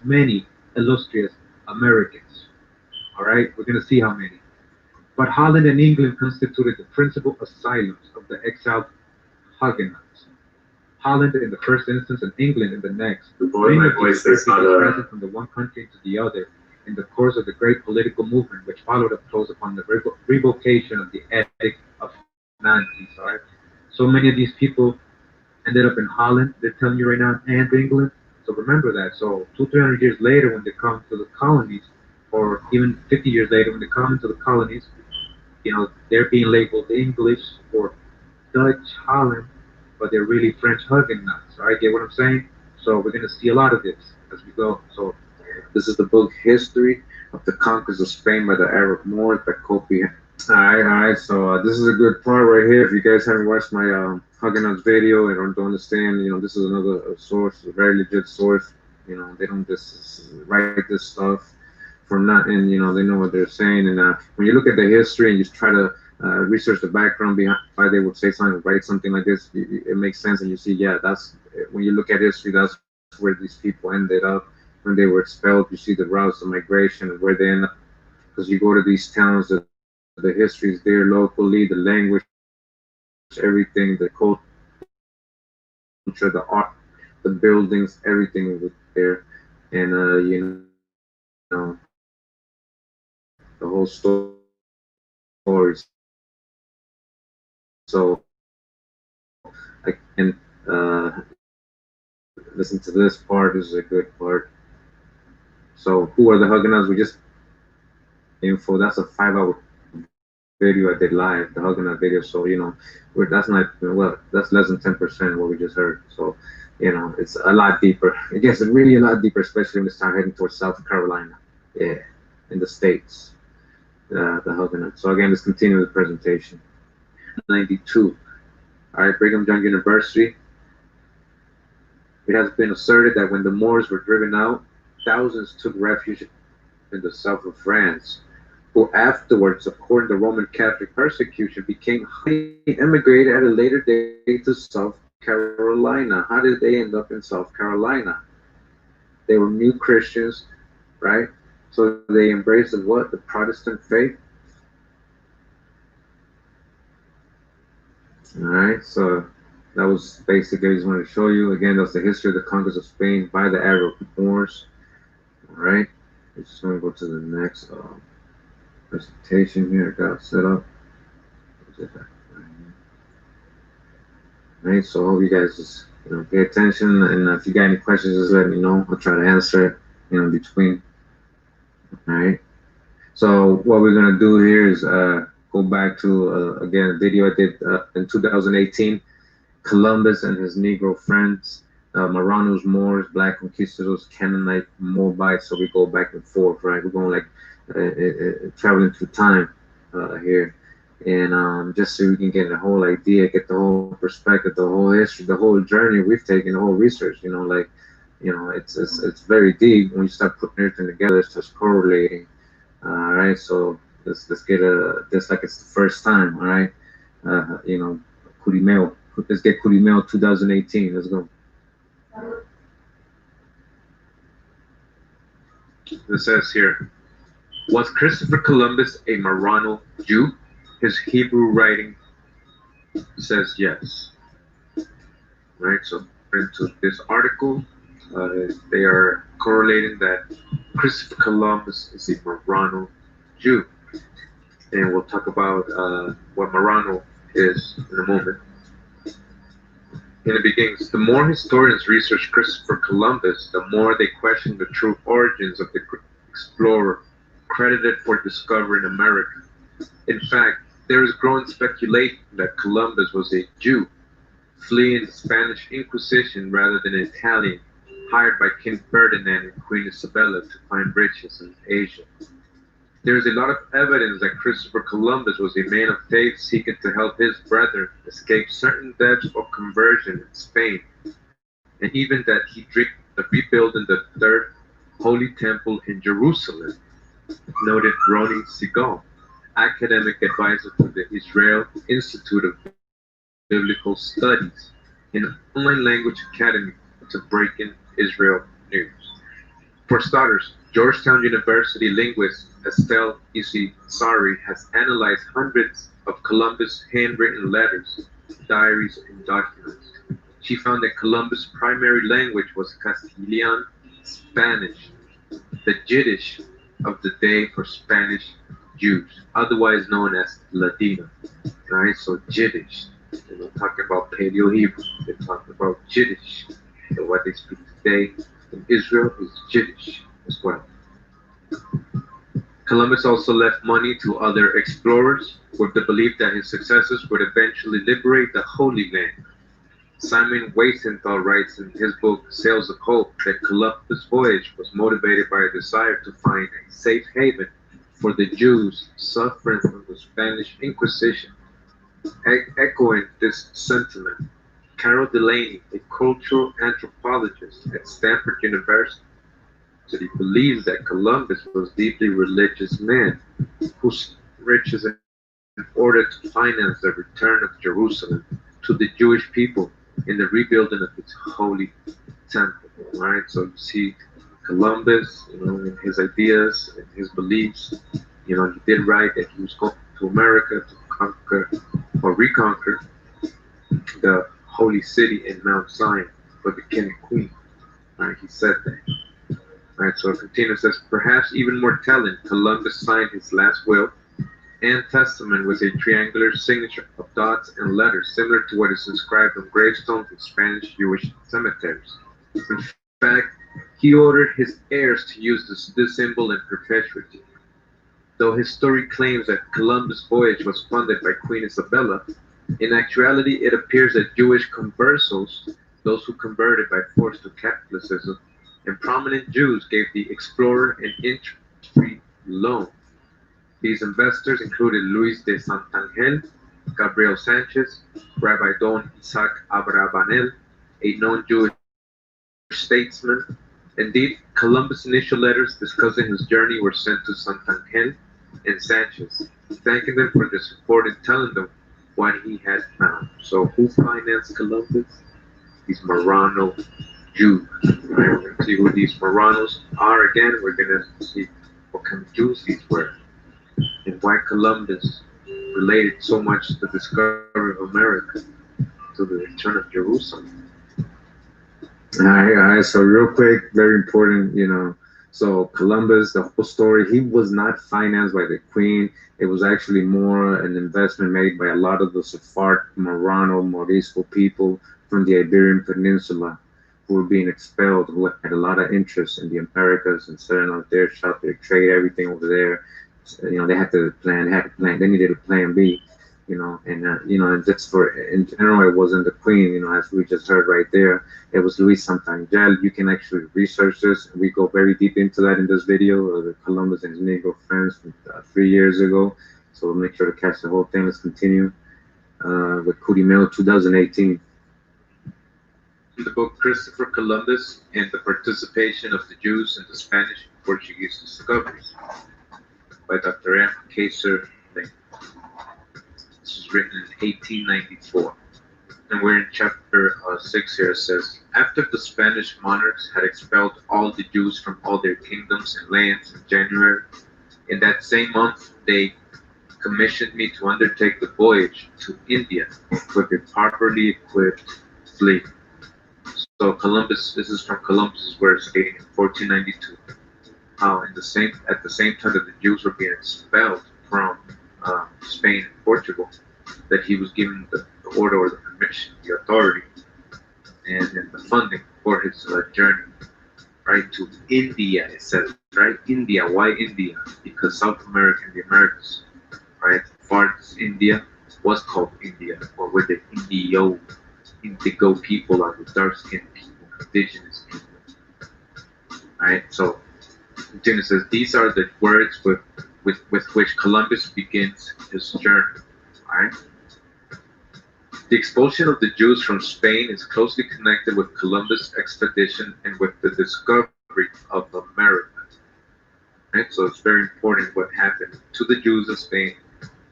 All right, we're going to see how many. But Holland and England constituted the principal asylums of the exiled Huguenots. Holland in the first instance and England in the next. Many of these present from the one country to the other in the course of the great political movement which followed up close upon the revocation of the Edict of Nantes. All right, so many of these people ended up in Holland. They're telling you right now, and England. So remember that. So 200-300 years later, when they come to the colonies, or even 50 years later, when they come into the colonies, you know, they're being labeled English or Dutch Holland, but they're really French Huguenots. All right, get what I'm saying? So we're going to see a lot of this as we go. So this is the book History of the Conquest of Spain by the Arab Moors by Kopi. All right. So this is a good part right here. If you guys haven't watched my Huguenots video and don't understand, you know, this is another source, a very legit source. You know, they don't just write this stuff for nothing. You know, they know what they're saying. And when you look at the history and you try to research the background behind why they would say something, write something like this, it makes sense. And you see, yeah, that's when you look at history, that's where these people ended up when they were expelled. You see the routes of migration and where they end up, because you go to these towns, the history is there locally, the language, everything, the culture, the art, the buildings, everything was there. And you know, the whole story. So I can listen to this part. This is a good part. So who are the Huguenots? We just info. That's a 5-hour video I did live, the Huguenot video. So you know, that's not, well, that's less than 10% what we just heard. So you know, it's a lot deeper. It gets really a lot deeper, especially when we start heading towards South Carolina, yeah, in the States, the Huguenots. So again, let's continue the presentation. 92. All right, Brigham Young University. It has been asserted that when the Moors were driven out, thousands took refuge in the south of France, who afterwards, according to Roman Catholic persecution, became immigrated at a later date to South Carolina. How did they end up in South Carolina? They were new Christians, right? So they embraced the what? The Protestant faith. All right, so that was basically, I just wanted to show you again. That's the history of the conquest of Spain by the Arab Moors. All right, I'm just going to go to the next presentation here. I got it set up. All right, so I hope you guys just pay attention, and if you got any questions, just let me know. I'll try to answer it in between. All right. So what we're gonna do here is go back to again a video I did in 2018. Columbus and his Negro friends, Marranos, Moors, Black Conquistadors, Canaanite, Moabites. So we go back and forth, right? We're going like traveling through time here. and just so we can get the whole idea, get the whole perspective, the whole history, the whole journey we've taken, the whole research. Like, it's very deep when you start putting everything together. It starts correlating. All right, so let's get this like it's the first time. All right, Curimeo. Let's get Curimeo 2018. Let's go. It says here, was Christopher Columbus a Marrano Jew? His Hebrew writing says yes. Right, so into this article, they are correlating that Christopher Columbus is a Marrano Jew. And we'll talk about what Marrano is in a moment. And it begins, the more historians research Christopher Columbus, the more they question the true origins of the explorer credited for discovering America. In fact, there is growing speculation that Columbus was a Jew, fleeing the Spanish Inquisition rather than an Italian, hired by King Ferdinand and Queen Isabella to find riches in Asia. There is a lot of evidence that Christopher Columbus was a man of faith seeking to help his brethren escape certain debts of conversion in Spain, and even that he dreamed of rebuilding the Third Holy Temple in Jerusalem, noted Ronnie Segal, academic advisor to the Israel Institute of Biblical Studies, an online language academy to Breaking Israel News. For starters, Georgetown University linguist Estelle Isisari has analyzed hundreds of Columbus' handwritten letters, diaries, and documents. She found that Columbus' primary language was Castilian Spanish, the Yiddish of the day for Spanish Jews, otherwise known as Ladino. Right? So Yiddish. They're not talking about Paleo Hebrew. They're talking about Yiddish. So what they speak today in Israel is Yiddish as well. Columbus also left money to other explorers with the belief that his successors would eventually liberate the Holy Land. Simon Wiesenthal writes in his book Sails of Hope that Columbus' voyage was motivated by a desire to find a safe haven for the Jews suffering from the Spanish Inquisition. Echoing this sentiment, Carol Delaney, a cultural anthropologist at Stanford University, believes that Columbus was a deeply religious man whose riches in order to finance the return of Jerusalem to the Jewish people in the rebuilding of its holy temple. Right? So you see Columbus, in his ideas and his beliefs, he did write that he was going to America to conquer or reconquer the holy city in Mount Zion for the king and queen. Right? He said that. Right, so it continues, says, perhaps even more telling, Columbus signed his last will and testament with a triangular signature of dots and letters, similar to what is inscribed on gravestones in Spanish Jewish cemeteries. In fact, he ordered his heirs to use this symbol in perpetuity. Though his story claims that Columbus' voyage was funded by Queen Isabella, in actuality it appears that Jewish conversos, those who converted by force to Catholicism, and prominent Jews gave the explorer an interest-free loan. These investors included Luis de Santangel, Gabriel Sanchez, Rabbi Don Isaac Abravanel, a known Jewish statesman. Indeed, Columbus' initial letters discussing his journey were sent to Santangel and Sanchez, thanking them for their support and telling them what he had found. So who financed Columbus? These Marrano Jews. Right? We're going to see who these Marranos are again. We're going to see what kind of Jews these were and why Columbus related so much to the discovery of America to the return of Jerusalem. All right. So real quick, very important, So Columbus, the whole story, he was not financed by the Queen. It was actually more an investment made by a lot of the Sephardic, Marrano, Morisco people from the Iberian Peninsula who were being expelled, who had a lot of interest in the Americas and setting out there, shop their trade, everything over there. They had to plan, they needed a plan B, and just in general, it wasn't the Queen, as we just heard right there. It was Luis Santangel. You can actually research this. We go very deep into that in this video, the Columbus and his Negro friends from 3 years ago. So make sure to catch the whole thing. Let's continue with Cootie Mail 2018. In the book Christopher Columbus and the Participation of the Jews in the Spanish and Portuguese Discoveries by Dr. M. Kaiser Lane. This was written in 1894. And we're in chapter 6 here. It says, after the Spanish monarchs had expelled all the Jews from all their kingdoms and lands in January, in that same month they commissioned me to undertake the voyage to India with a properly equipped fleet. So Columbus, this is from Columbus's words stating in 1492, how at the same time that the Jews were being expelled from Spain and Portugal, that he was given the order or the permission, the authority, and the funding for his journey, right, to India. It says, right, India. Why India? Because South America and the Americas, right, farthest India was called India, or with the indigo people are the dark-skinned people, indigenous people, right? So, Continue says, these are the words with which Columbus begins his journey, right? The expulsion of the Jews from Spain is closely connected with Columbus' expedition and with the discovery of America. Right? So it's very important what happened to the Jews of Spain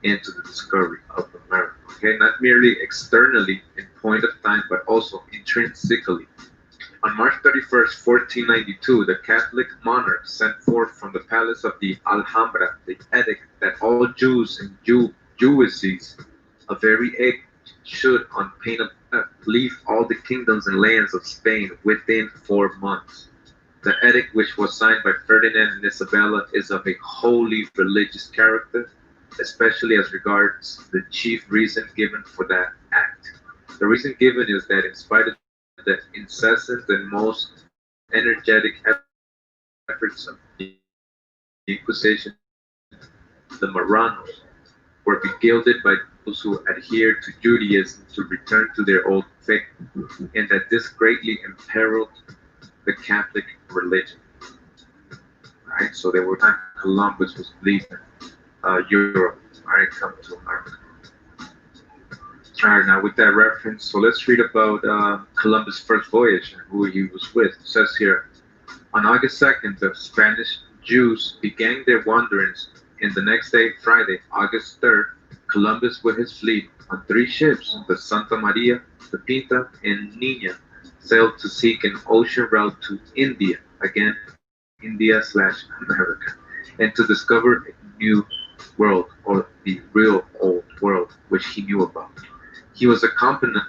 and to the discovery of America. Okay, not merely externally in point of time, but also intrinsically. On March 31st, 1492, the Catholic monarch sent forth from the palace of the Alhambra the edict that all Jews and Jewesses of every age should, on pain of death, leave all the kingdoms and lands of Spain within 4 months. The edict, which was signed by Ferdinand and Isabella, is of a wholly religious character, especially as regards the chief reason given for that act. The reason given is that in spite of the incessant and most energetic efforts of the Inquisition, the Marranos were beguiled by those who adhered to Judaism to return to their old faith, and that this greatly imperiled the Catholic religion. Right? So there were times Columbus was leaving Europe, right, come to America. All right, now with that reference, so let's read about Columbus' first voyage and who he was with. It says here, on August 2nd, the Spanish Jews began their wanderings, and the next day, Friday, August 3rd, Columbus with his fleet on 3 ships, the Santa Maria, the Pinta, and Niña, sailed to seek an ocean route to India, again, India/America, and to discover a new world, or the real old world, which he knew about. He was accompanied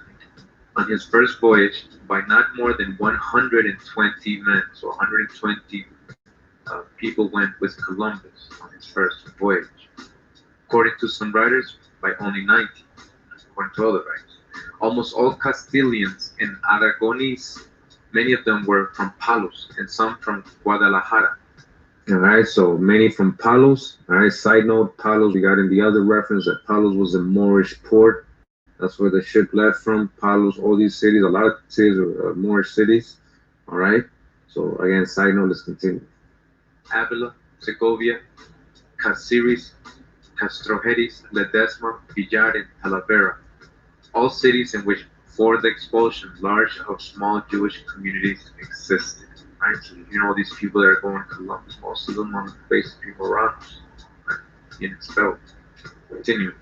on his first voyage by not more than 120 men, so 120 people went with Columbus on his first voyage. According to some writers, by only 90, according to other writers. Almost all Castilians and Aragonese, many of them were from Palos, and some from Guadalajara. All right, so many from Palos. All right, side note, Palos, we got in the other reference that Palos was a Moorish port. That's where the ship left from. Palos, all these cities, a lot of cities are Moorish cities. All right, so again, side note, let's continue. Avila, Segovia, Cáceres, Castrojeres, Ledesma, Villar, and Talavera. All cities in which, before the expulsion, large or small Jewish communities existed. Right? So you know these people that are going to Columbus, most of them are basically Moranos, right? Being expelled. Continue.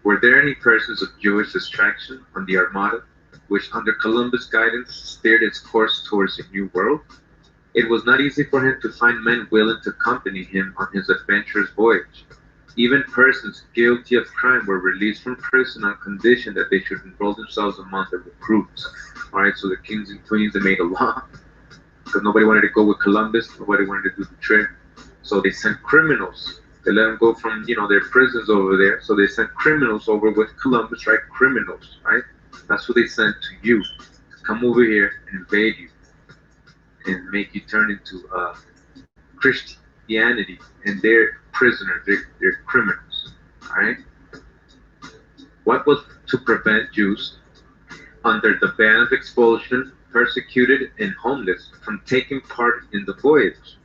Were there any persons of Jewish extraction on the Armada, which under Columbus' guidance steered its course towards a new world? It was not easy for him to find men willing to accompany him on his adventurous voyage. Even persons guilty of crime were released from prison on condition that they should enroll themselves among the recruits. All right, so the kings and queens, they made a law because nobody wanted to go with Columbus, nobody wanted to do the trip. So they sent criminals. They let them go from, their prisons over there. So they sent criminals over with Columbus, right? Criminals, right? That's who they sent to you, to come over here and invade you and make you turn into Christianity, and they're prisoners, they're criminals, all right? What was to prevent Jews under the ban of expulsion, persecuted, and homeless from taking part in the voyage?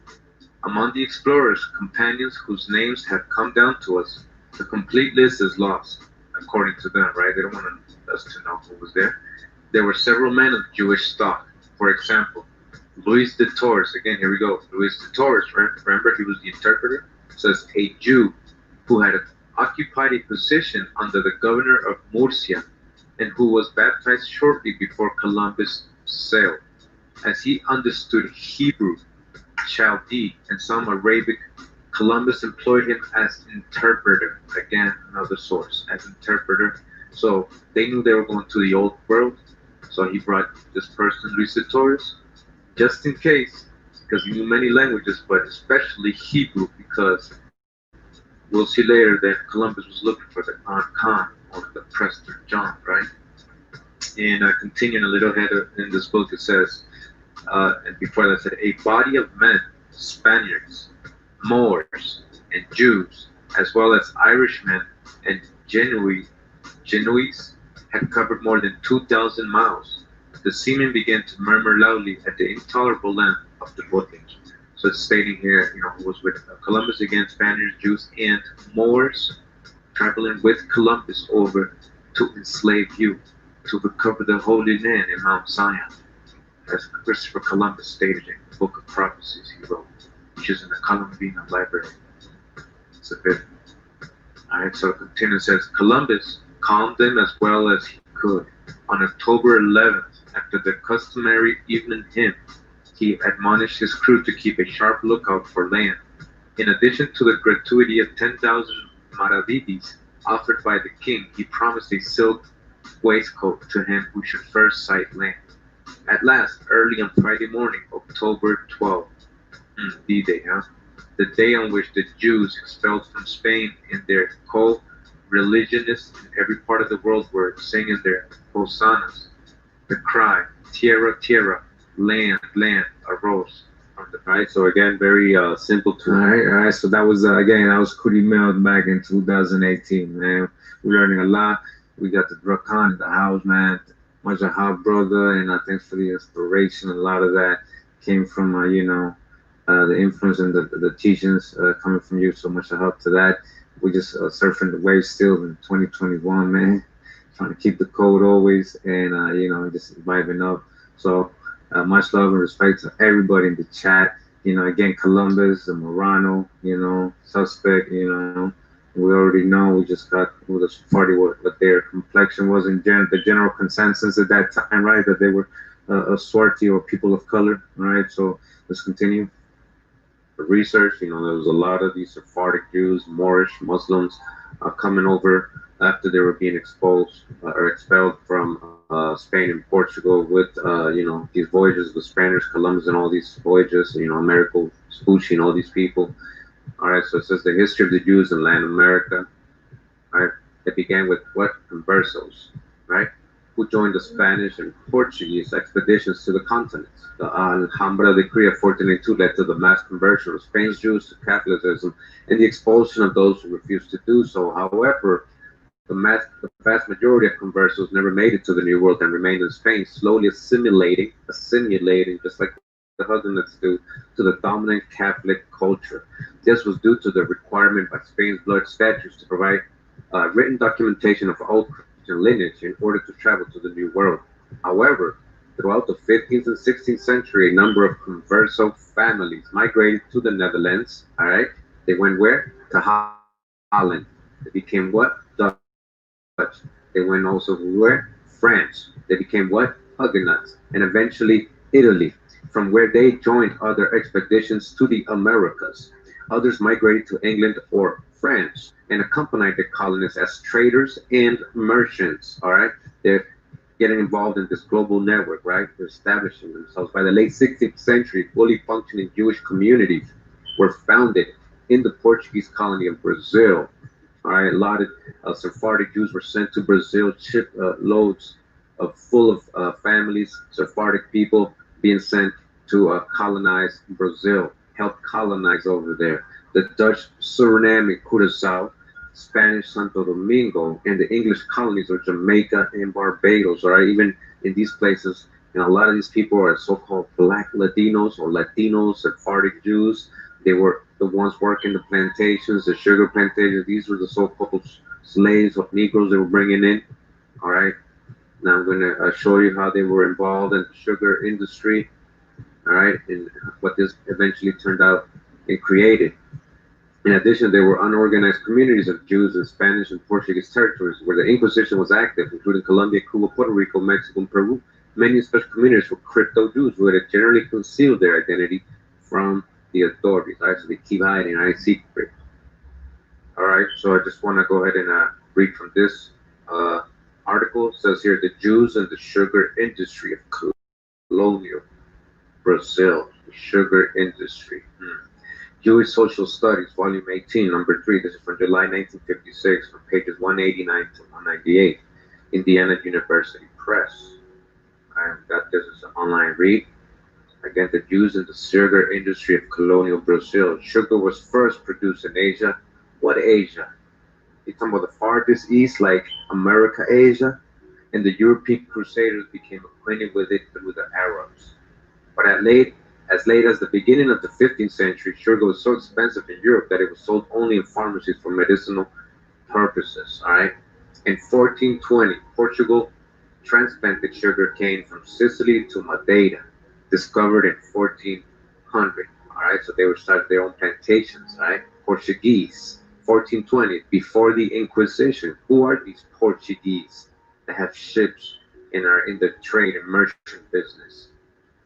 Among the explorers' companions whose names have come down to us, The complete list is lost, according to them, right? They don't want us to know who was there. There were several men of Jewish stock. For example, Louis de Torres, again, here we go. Louis de Torres, right? Remember, he was the interpreter. It says a Jew who had occupied a position under the governor of Murcia and who was baptized shortly before Columbus sailed. As he understood Hebrew, Chaldee, and some Arabic, Columbus employed him as interpreter. Again, another source, as interpreter. So they knew they were going to the old world. So he brought this person, Luis de Torres, just in case, because he knew many languages, but especially Hebrew, because we'll see later that Columbus was looking for the Khan, or the Prester John, right? And continuing a little ahead in this book, it says, and before that said, a body of men, Spaniards, Moors, and Jews, as well as Irishmen and Genoese, had covered more than 2,000 miles. The seamen began to murmur loudly at the intolerable length of the voyage. So it's stating here, who was with Columbus again, Spaniards, Jews, and Moors, traveling with Columbus over to enslave you, to recover the Holy Land in Mount Zion, as Christopher Columbus stated in the Book of Prophecies he wrote, which is in the Columbina Library. It's a bit. Alright, so it continues, says, Columbus calmed them as well as he could. On October 11th, after the customary evening hymn, he admonished his crew to keep a sharp lookout for land. In addition to the gratuity of 10,000 maravedis offered by the king, he promised a silk waistcoat to him who should first sight land. At last, early on Friday morning, October 12th, D-Day, the day on which the Jews expelled from Spain and their co-religionists in every part of the world were singing their hosannas, the cry, tierra, tierra, land, land, arose from the Right. So again, very simple to. All right. So that was again, that was Cootie Mills back in 2018, man. We're learning a lot. We got the Drakan in the house, man. Much a hot brother, and thanks for the inspiration. A lot of that came from the influence and the teachings coming from you. So much help to that. We just surfing the waves still in 2021, man. Trying to keep the code always, and just vibing up. So much love and respect to everybody in the chat. Again, Columbus, the Morano, suspect, we already know. We just got who the party, what their complexion was in the general consensus at that time, right? That they were Swarty or people of color, right? So let's continue. The research, there was a lot of these Sephardic Jews, Moorish Muslims coming over after they were being exposed or expelled from Spain and Portugal with, these voyages, the Spaniards, Columbus, and all these voyages, Amerigo Vespucci and all these people. All right, so it says the history of the Jews in Latin America. All right, it began with what? Conversos, right? Who joined the Spanish and Portuguese expeditions to the continents. The Alhambra Decree of 1482 led to the mass conversion of Spain's Jews to Catholicism and the expulsion of those who refused to do so. However, the vast majority of conversos never made it to the New World and remained in Spain, slowly assimilating, just like the Huguenots do, to the dominant Catholic culture. This was due to the requirement by Spain's blood statutes to provide written documentation of all Christian lineage in order to travel to the New World. However, throughout the 15th and 16th century, a number of converso families migrated to the Netherlands. All right, they went where? To Holland. They became what? Dutch. They went also where? France. They became what? Huguenots. And eventually Italy, from where they joined other expeditions to the Americas. Others migrated to England or France and accompanied the colonists as traders and merchants. All right, they're getting involved in this global network, right? They're establishing themselves. By the late 16th century, fully functioning Jewish communities were founded in the Portuguese colony of Brazil. All right, a lot of Sephardic Jews were sent to Brazil, ship loads full of families, Sephardic people being sent to colonize Brazil, help colonize over there. The Dutch Suriname and Curaçao, Spanish Santo Domingo, and the English colonies of Jamaica and Barbados. All right, even in these places, a lot of these people are so-called Black Latinos or Latinos, Sephardic Jews. They were the ones working the plantations, the sugar plantations. These were the so-called slaves of Negroes they were bringing in. All right. Now I'm going to show you how they were involved in the sugar industry. All right, and what this eventually turned out and created. In addition, there were unorganized communities of Jews in Spanish and Portuguese territories where the Inquisition was active, including Colombia, Cuba, Puerto Rico, Mexico, and Peru. Many such communities were crypto Jews who had generally concealed their identity from the authorities. All right, so they keep hiding, right? Secret. All right, so I just want to go ahead and read from this article. It says here, the Jews and the sugar industry of colonial Brazil, the sugar industry. Jewish Social Studies, Volume 18, Number 3. This is from July 1956, from pages 189 to 198, Indiana University Press. I've got this as an online read. Again, the Jews in the sugar industry of colonial Brazil. Sugar was first produced in Asia. What Asia? You're talking about the farthest east, like America, Asia? And the European Crusaders became acquainted with it through the Arabs. But as late as the beginning of the 15th century, sugar was so expensive in Europe that it was sold only in pharmacies for medicinal purposes. All right. In 1420, Portugal transplanted sugar cane from Sicily to Madeira, discovered in 1400. All right. So they were starting their own plantations. All right. Portuguese, 1420, before the Inquisition. Who are these Portuguese that have ships in the trade and merchant business?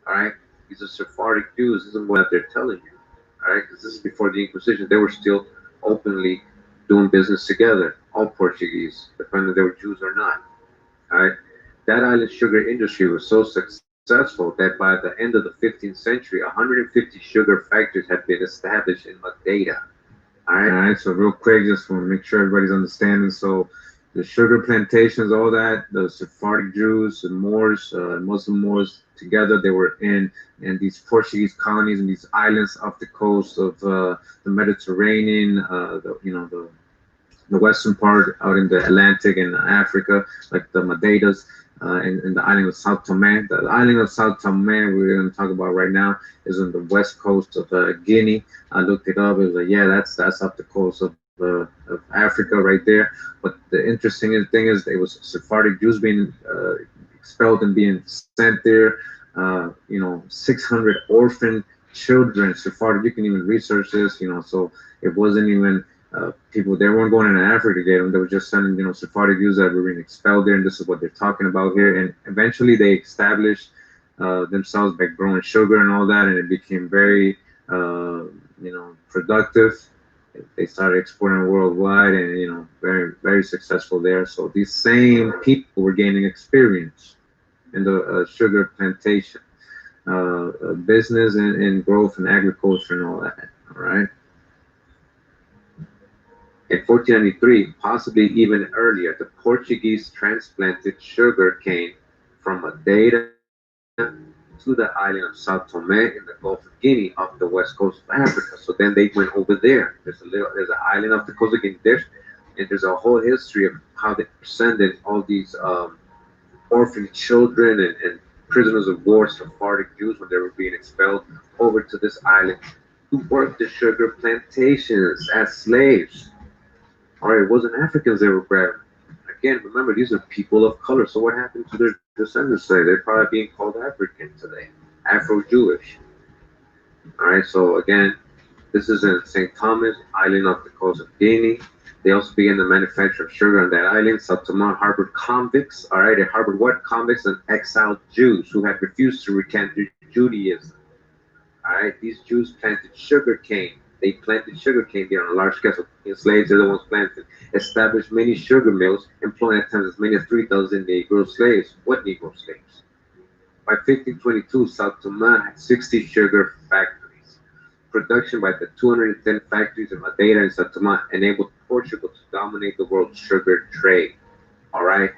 All right, these are Sephardic Jews. This is what they're telling you. All right, because this is before the Inquisition. They were still openly doing business together, all Portuguese, depending if they were Jews or not. All right, that island sugar industry was so successful that by the end of the 15th century, 150 sugar factories had been established in Madeira. All right, so real quick, just want to make sure everybody's understanding. So the sugar plantations, all that, the Sephardic Jews, the Moors, Muslim Moors, together they were in these Portuguese colonies and these islands off the coast of the Mediterranean, the western part out in the Atlantic and Africa, like the Madeiras, and the island of Sao Tome. The island of Sao Tome we're going to talk about right now is on the west coast of Guinea. I looked it up. It was like, yeah, that's up the coast of Africa right there. But the interesting thing is it was Sephardic Jews being expelled and being sent there. 600 orphan children, Sephardic. You can even research this. So it wasn't even people. They weren't going into Africa to get them. They were just sending Sephardic Jews that were being expelled there. And this is what they're talking about here. And eventually they established themselves by growing sugar and all that, and it became very productive. They started exporting worldwide, and very, very successful there. So these same people were gaining experience in the sugar plantation business and growth and agriculture and all that. All right. In 1493, possibly even earlier, the Portuguese transplanted sugar cane from Madeira to the island of Sao Tome in the Gulf of Guinea off the west coast of Africa. So then they went over there. There's an island off the coast of Guinea there, and there's a whole history of how they sending all these orphan children and prisoners of war, Sephardic Jews, when they were being expelled over to this island to work the sugar plantations as slaves. All right, it wasn't Africans they were grabbing. Again, remember, these are people of color. So what happened to their descendants today? They're probably being called African today, Afro-Jewish. All right, so again, this is in St. Thomas, island off the coast of Guinea. They also began the manufacture of sugar on that island. Sao Tome harbored convicts. All right, they harbored what? Convicts and exiled Jews who had refused to recant their Judaism. All right, these Jews planted sugar cane. They planted sugar cane there on a large scale. So slaves are the ones planted. Established many sugar mills, employing at times as many as 3,000 Negro slaves. What Negro slaves? By 1522, Sao Tome had 60 sugar factories. Production by the 210 factories in Madeira and Sao Tome enabled Portugal to dominate the world's sugar trade. All right?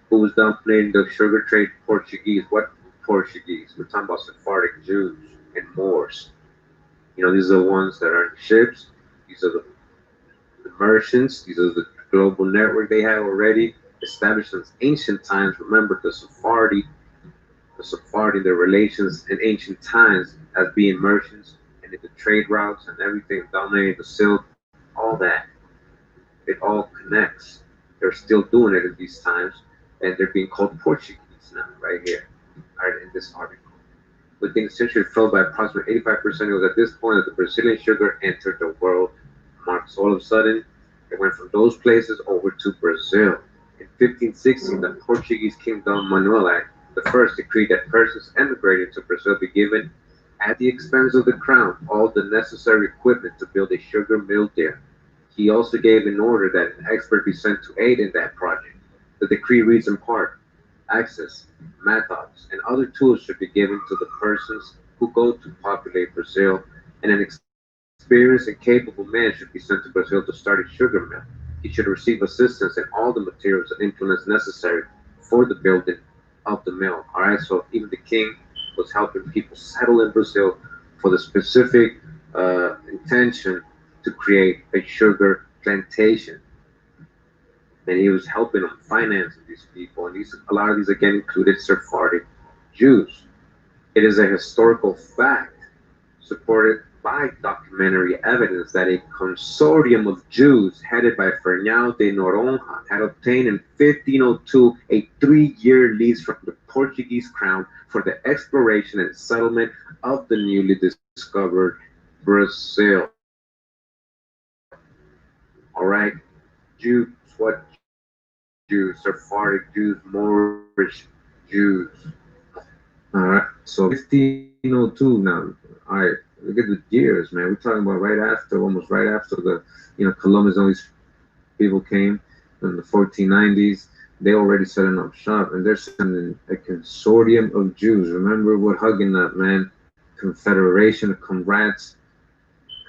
Who was dominating the sugar trade? Portuguese. What Portuguese? We're talking about Sephardic Jews and Moors. These are the ones that are in ships. These are the merchants. These are the global network they have already established since ancient times. Remember the Sephardi, their relations in ancient times as being merchants and in the trade routes and everything, dominating the silk, all that. It all connects. They're still doing it at these times, and they're being called Portuguese now, right here, right in this article. Within the century, it fell by approximately 85%. It was at this point that the Brazilian sugar entered the world market. So all of a sudden, it went from those places over to Brazil. In 1516, the Portuguese King Dom Manuel I decreed that persons emigrating to Brazil be given, at the expense of the crown, all the necessary equipment to build a sugar mill there. He also gave an order that an expert be sent to aid in that project. The decree reads in part, access, methods, and other tools should be given to the persons who go to populate Brazil, and an experienced and capable man should be sent to Brazil to start a sugar mill. He should receive assistance in all the materials and implements necessary for the building of the mill. All right, so even the king was helping people settle in Brazil for the specific intention to create a sugar plantation. And he was helping them financing these people. And a lot of these again included Sephardic Jews. It is a historical fact supported by documentary evidence that a consortium of Jews headed by Fernão de Noronha had obtained in 1502 a 3-year lease from the Portuguese crown for the exploration and settlement of the newly discovered Brazil. All right, Jews, what Jews? Sephardic Jews, Moorish Jews. All right, so 1502 now. All right, look at the years, man. We're talking about almost right after the, Columbus and all these people came in the 1490s. They already setting up shop, and they're sending a consortium of Jews. Remember what hugging that, man? Confederation of comrades.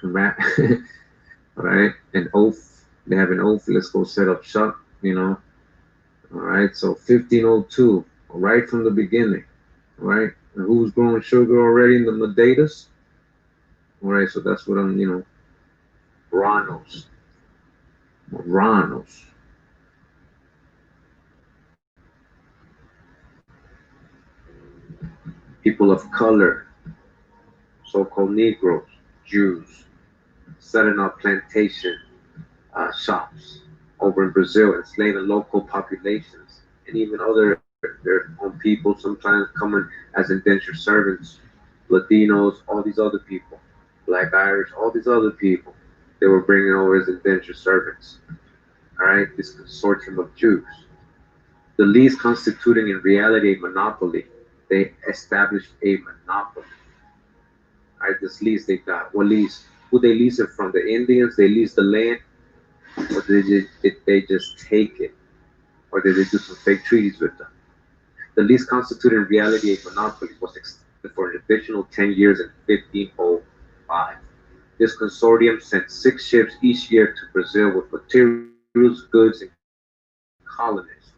All right, an oath. They have an oath. Let's go set up shop, All right, so 1502, right from the beginning. All right, and who's growing sugar already in the Madeiras? All right, so that's what I'm, Marranos. People of color, so-called Negroes, Jews, setting up plantation shops over in Brazil, enslaving local populations, and even other their own people, sometimes coming as indentured servants, Latinos, all these other people, Black Irish, all these other people, they were bringing over as indentured servants. All right, this consortium of Jews. The lease constituting in reality a monopoly. They established a monopoly. All right, this lease they got. What lease? Who they lease it from? The Indians? They lease the land? Or did they just take it? Or did they do some fake treaties with them? The lease constituted in reality a monopoly was extended for an additional 10 years in 1505. This consortium sent 6 ships each year to Brazil with materials, goods, and colonists.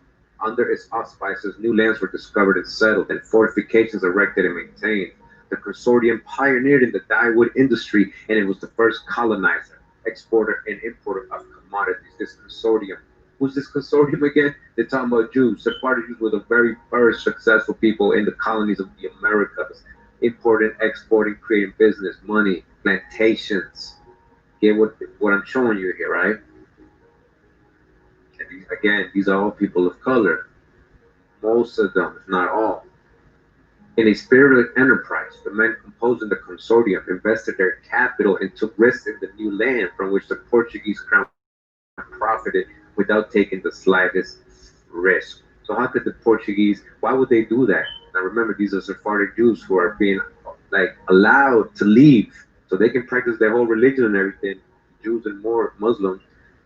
Under its auspices, new lands were discovered and settled, and fortifications erected and maintained. The consortium pioneered in the dyewood industry, and it was the first colonizer, exporter, and importer of commodities. This consortium. Who's this consortium again? They're talking about Jews. Sephardic Jews were the very first successful people in the colonies of the Americas, importing, exporting, creating business, money, plantations. Get what I'm showing you here, right? And again, these are all people of color. Most of them, if not all. In a spirit of enterprise, the men composing the consortium invested their capital and took risks in the new land from which the Portuguese crown profited without taking the slightest risk. So how could the Portuguese, why would they do that? Now remember, these are Sephardic Jews who are being allowed to leave so they can practice their whole religion and everything, Jews and more Muslims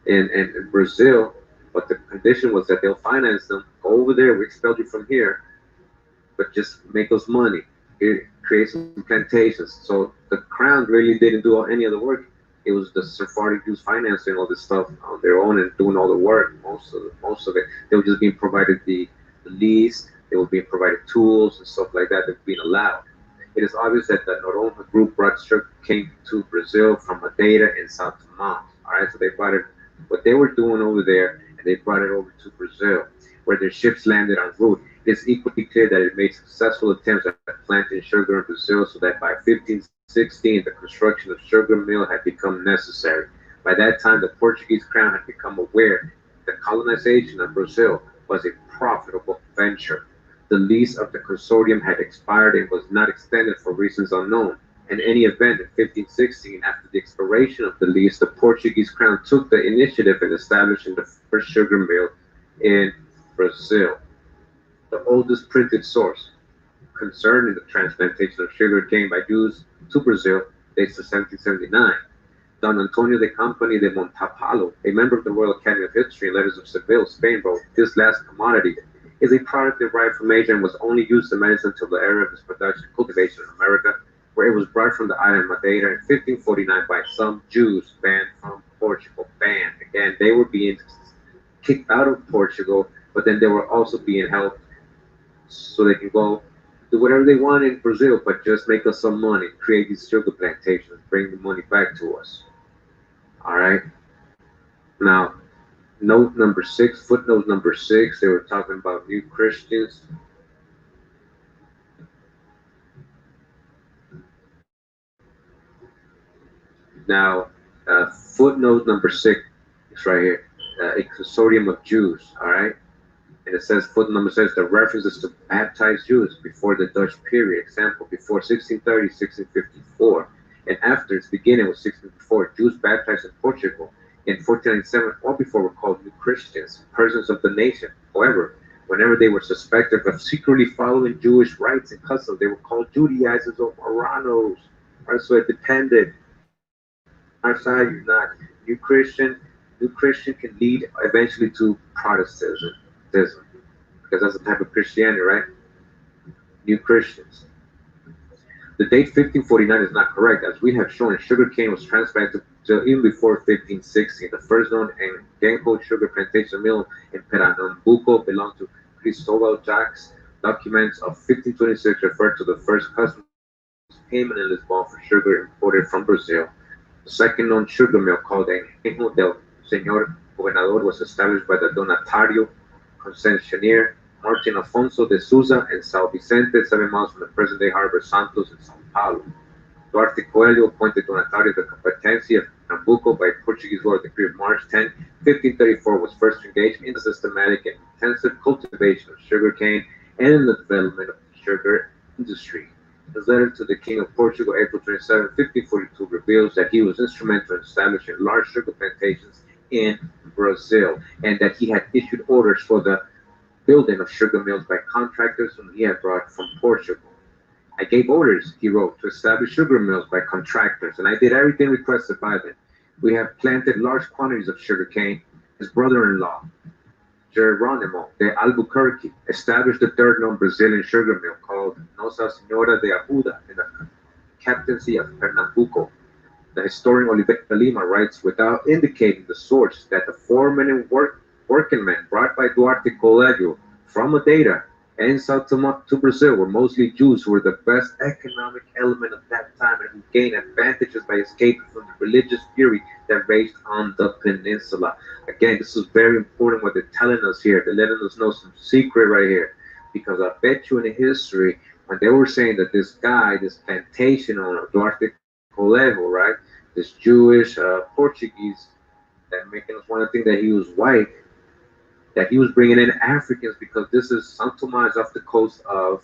in Brazil, but the condition was that they'll finance them, go over there, we expelled you from here, but just make us money, create some plantations. So the crown really didn't do any of the work. It was the Sephardic Jews financing all this stuff on their own and doing all the work, most of it. They were just being provided the lease, they were being provided tools and stuff like that. They were being allowed. It is obvious that the Noronha group brought sugar cane to Brazil from Madeira and South Tomás. All right, so they brought it, what they were doing over there, and they brought it over to Brazil, where their ships landed en route. It is equally clear that it made successful attempts at planting sugar in Brazil, so that by 15 1516, the construction of sugar mill had become necessary. By that time, the Portuguese crown had become aware that the colonization of Brazil was a profitable venture. The lease of the consortium had expired and was not extended for reasons unknown. In any event, in 1516, after the expiration of the lease, the Portuguese crown took the initiative in establishing the first sugar mill in Brazil. The oldest printed source concerning the transplantation of sugar cane by Jews to Brazil dates to 1779. Don Antonio de Company de Montapalo, a member of the Royal Academy of History and Letters of Seville, Spain, wrote, "This last commodity is a product derived from Asia and was only used in medicine until the era of its production and cultivation in America, where it was brought from the island Madeira in 1549 by some Jews banned from Portugal." Banned. Again, they were being kicked out of Portugal, but then they were also being helped so they can go do whatever they want in Brazil, but just make us some money, create these sugar plantations, bring the money back to us. All right. Now, note number 6, footnote number 6, they were talking about new Christians. Now, footnote number 6 is right here, a consortium of Jews. All right. And it says, footnote number 6, the references to baptized Jews before the Dutch period, example, before 1630, 1654, and after its beginning was 1654, Jews baptized in Portugal in 1497 or before were called new Christians, persons of the nation. However, whenever they were suspected of secretly following Jewish rites and customs, they were called Judaizers or Marranos. Right, so it depended. Outside, you're not new Christian. New Christian can lead eventually to Protestantism, because that's the type of Christianity, right? New Christians. The date 1549 is not correct, as we have shown. Sugarcane was transplanted to even before 1516. The first known Genco sugar plantation mill in Pernambuco belonged to Cristobal Jacques. Documents of 1526 refer to the first customs payment in Lisbon for sugar imported from Brazil. The second known sugar mill, called Engenho del Señor Gobernador, was established by the Donatario concessionaire Martin Afonso de Souza and São Vicente, 7 miles from the present-day harbor Santos in São Paulo. Duarte Coelho appointed Donatario de Competencia of Pernambuco by Portuguese royal decree of March 10, 1534, was first engaged in the systematic and intensive cultivation of sugarcane and in the development of the sugar industry. His letter to the King of Portugal, April 27, 1542, reveals that he was instrumental in establishing large sugar plantations in Brazil, and that he had issued orders for the building of sugar mills by contractors whom he had brought from Portugal. "I gave orders," he wrote, "to establish sugar mills by contractors, and I did everything requested by them. We have planted large quantities of sugar cane. His brother-in-law, Geronimo de Albuquerque, established the third known Brazilian sugar mill called Nossa Senhora de Ajuda in the captaincy of Pernambuco." The historian Oliveira Lima writes, without indicating the source, that the foremen and workingmen brought by Duarte Coelho from Madeira and Sao Tome to Brazil were mostly Jews who were the best economic element of that time and who gained advantages by escaping from the religious fury that raged on the peninsula. Again, this is very important what they're telling us here. They're letting us know some secret right here. Because I bet you in the history, when they were saying that this guy, this plantation owner, Duarte Coelho, right, this Jewish Portuguese, that making us want to think that he was white, that he was bringing in Africans, because this is São Tomé is off the coast of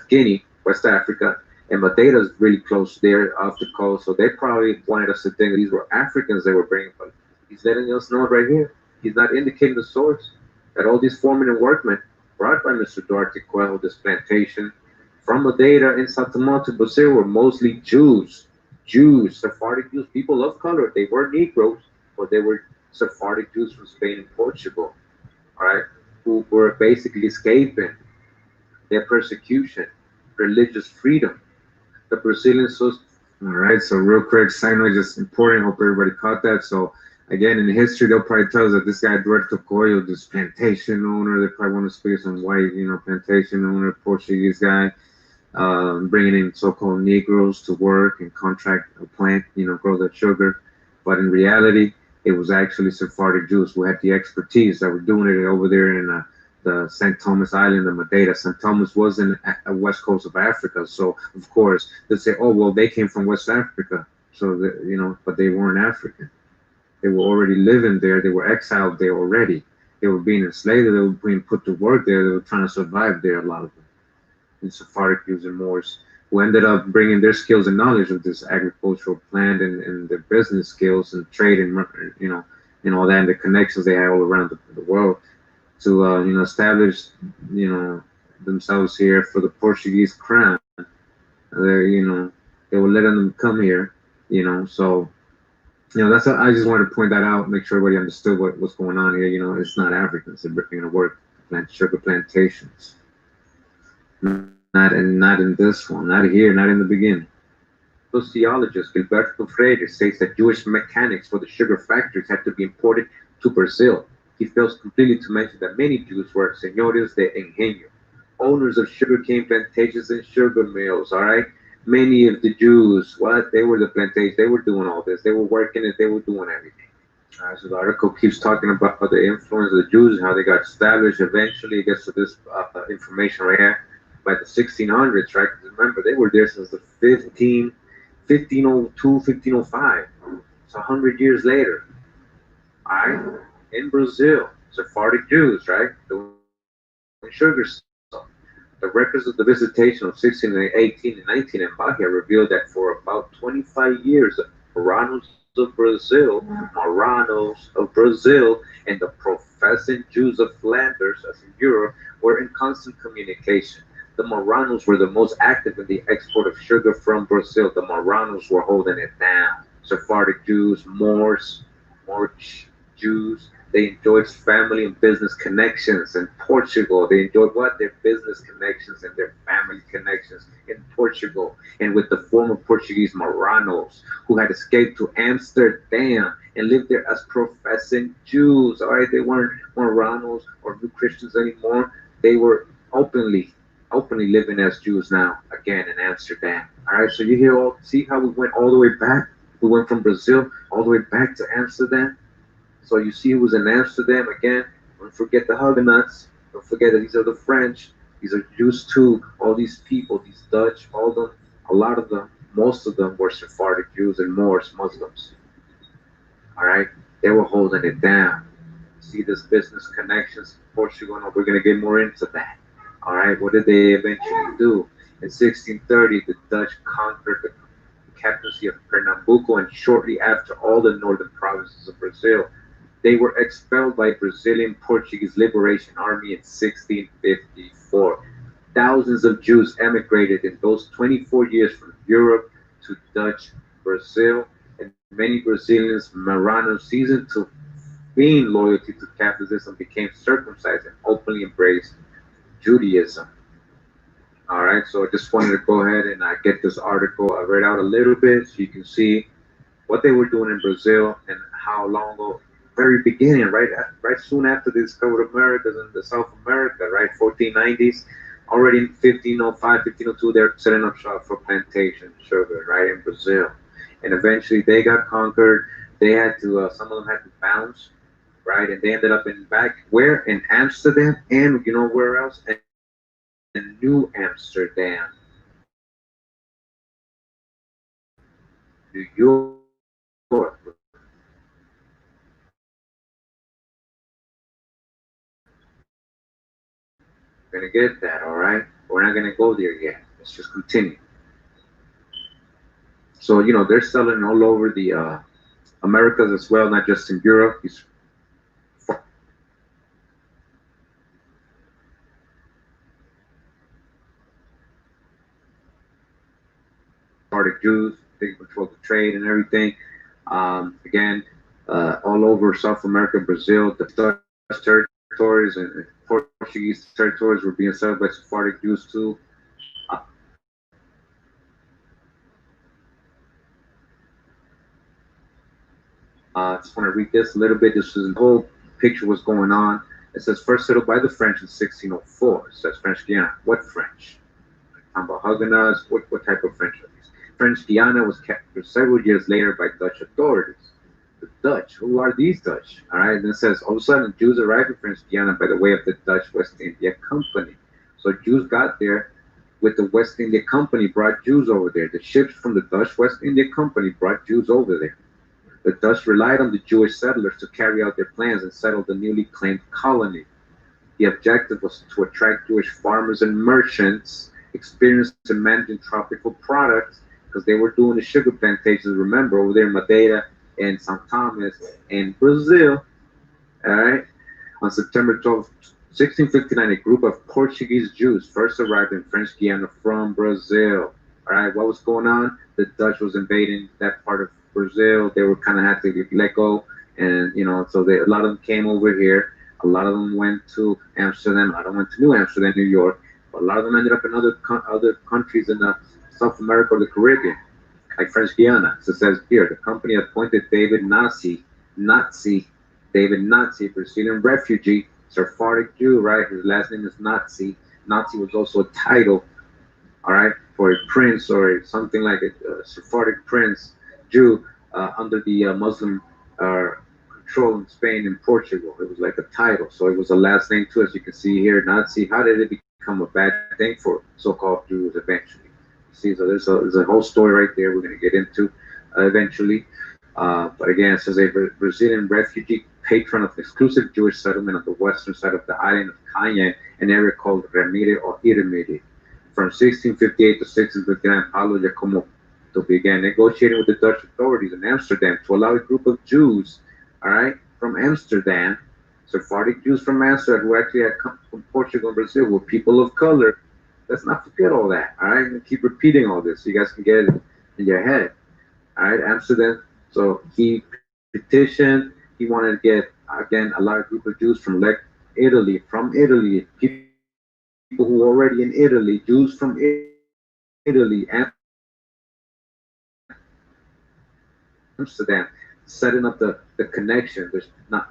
Guinea, West Africa, and Madeira is really close there off the coast. So they probably wanted us to think that these were Africans they were bringing, but he's letting us know right here. He's not indicating the source, that all these foremen and workmen brought by Mr. Duarte Coelho, this plantation from Madeira in São Tomé to Brazil, were mostly Jews, Sephardic Jews, people of color. They were Negroes, but they were Sephardic Jews from Spain and Portugal, all right, who were basically escaping their persecution, religious freedom. The Brazilians, all right, so real quick, side note, just important, hope everybody caught that. So again, in the history, they'll probably tell us that this guy, Duarte Coelho, this plantation owner, they probably want to speak some white, plantation owner, Portuguese guy, bringing in so-called Negroes to work and contract a plant, grow that sugar. But in reality, it was actually Sephardic Jews who had the expertise that were doing it over there in the St. Thomas Island of Madeira. St. Thomas was in the west coast of Africa, so of course they say, oh well, they came from West Africa, so that, you know, but they weren't African. They were already living there. They were exiled there already. They were being enslaved. They were being put to work there. They were trying to survive there. A lot of them, and Sephardic Jews and Moors, who ended up bringing their skills and knowledge of this agricultural plant and their business skills and trade and, you know, and all that, and the connections they had all around the world to you know, establish, you know, themselves here for the Portuguese crown. You know, they were letting them come here, you know. So, you know, that's I just wanted to point that out, make sure everybody understood what's going on here. You know, it's not Africans. They're going to work sugar plantations. Not in this one, not here, not in the beginning. Sociologist Gilberto Freire says that Jewish mechanics for the sugar factories had to be imported to Brazil. He fails completely to mention that many Jews were señores de ingenio, owners of sugarcane plantations and sugar mills. All right, many of the Jews, they were the plantations, they were doing all this, they were working it, they were doing everything. All right, so the article keeps talking about the influence of the Jews and how they got established. Eventually, it gets to this information right here by the 1600s, right? Because remember, they were there since the 1502, 1505. It's 100 years later. All right, in Brazil, Sephardic Jews, right? Doing sugar stuff. The records of the visitation of 1618 and 19 in Bahia revealed that for about 25 years, the Marranos of Brazil, and the professing Jews of Flanders, as in Europe, were in constant communication. The Marranos were the most active in the export of sugar from Brazil. The Marranos were holding it down. Sephardic Jews, Moors Jews, they enjoyed family and business connections in Portugal. They enjoyed what? Their business connections and their family connections in Portugal. And with the former Portuguese Marranos who had escaped to Amsterdam and lived there as professing Jews. All right, they weren't Marranos or new Christians anymore. They were openly living as Jews now, again in Amsterdam. All right, so you see how we went all the way back? We went from Brazil all the way back to Amsterdam. So you see who was in Amsterdam again. Don't forget the Huguenots. Don't forget that these are the French. These are Jews too. All these people, these Dutch, all of them, a lot of them, most of them were Sephardic Jews and Moors, Muslims. All right, they were holding it down. See this business connections, Portugal, and we're going to get more into that. All right, what did they eventually do? In 1630, the Dutch conquered the captaincy of Pernambuco, and shortly after, all the northern provinces of Brazil. They were expelled by Brazilian Portuguese Liberation Army in 1654. Thousands of Jews emigrated in those 24 years from Europe to Dutch Brazil, and many Brazilians, Marranos, seasoned to feign loyalty to Catholicism, became circumcised and openly embraced Judaism. All right, so I just wanted to go ahead and get this article. I read out a little bit so you can see what they were doing in Brazil and how long ago, very beginning, right soon after they discovered Americas and the South America, right, 1490s, already in 1505, 1502, they're setting up shop for plantation sugar, right, in Brazil. And eventually they got conquered. They had to, some of them had to bounce, right, and they ended up in Amsterdam, and you know where else? In New Amsterdam, New York. We're gonna get that, all right? We're not gonna go there yet. Let's just continue. So you know they're selling all over the Americas as well, not just in Europe. These Sephardic Jews, they control the trade and everything. Again, all over South America, Brazil, the Dutch territories and Portuguese territories were being settled by Sephardic Jews too. I just want to read this a little bit. This is the whole picture what's going on. It says first settled by the French in 1604. It says French Guiana. What French? Talking about Huguenots. What type of French are these? French Guiana was captured several years later by Dutch authorities. the Dutch. Who are these Dutch? All right, and it says all of a sudden Jews arrived in French Guiana by the way of the Dutch West India Company. So Jews got there with the West India Company, brought Jews over there. The ships from the Dutch West India Company brought Jews over there. The Dutch relied on the Jewish settlers to carry out their plans and settle the newly claimed colony. The objective was to attract Jewish farmers and merchants experienced in managing tropical products because they were doing the sugar plantations, remember, over there in Madeira and St. Thomas and Brazil. All right. On September 12, 1659, a group of Portuguese Jews first arrived in French Guiana from Brazil. All right. What was going on? The Dutch was invading that part of Brazil. They were kind of had to let go. And, so a lot of them came over here. A lot of them went to Amsterdam. A lot of them went to New Amsterdam, New York. But a lot of them ended up in other countries in South America or the Caribbean, like French Guiana. So it says here, the company appointed David Nazi, Brazilian refugee, Sephardic Jew, right? His last name is Nazi. Nazi was also a title, all right, for a prince or something like a Sephardic prince, Jew, under the Muslim control in Spain and Portugal. It was like a title. So it was a last name too, as you can see here, Nazi. How did it become a bad thing for so-called Jews eventually? See, so there's a whole story right there we're going to get into eventually. But again, it says a Brazilian refugee patron of an exclusive Jewish settlement on the western side of the island of Cayenne, an area called Remire or Irimiri. From 1658 to 1659, Paulo Giacomo began negotiating with the Dutch authorities in Amsterdam to allow a group of Jews, all right, from Amsterdam, Sephardic Jews from Amsterdam who actually had come from Portugal and Brazil, were people of color. Let's not forget all that, all right? And keep repeating all this so you guys can get it in your head, all right? Amsterdam. So he petitioned. He wanted to get, again, a large group of Jews from Italy, people who were already in Italy, Jews from Italy, and Amsterdam, setting up the connection.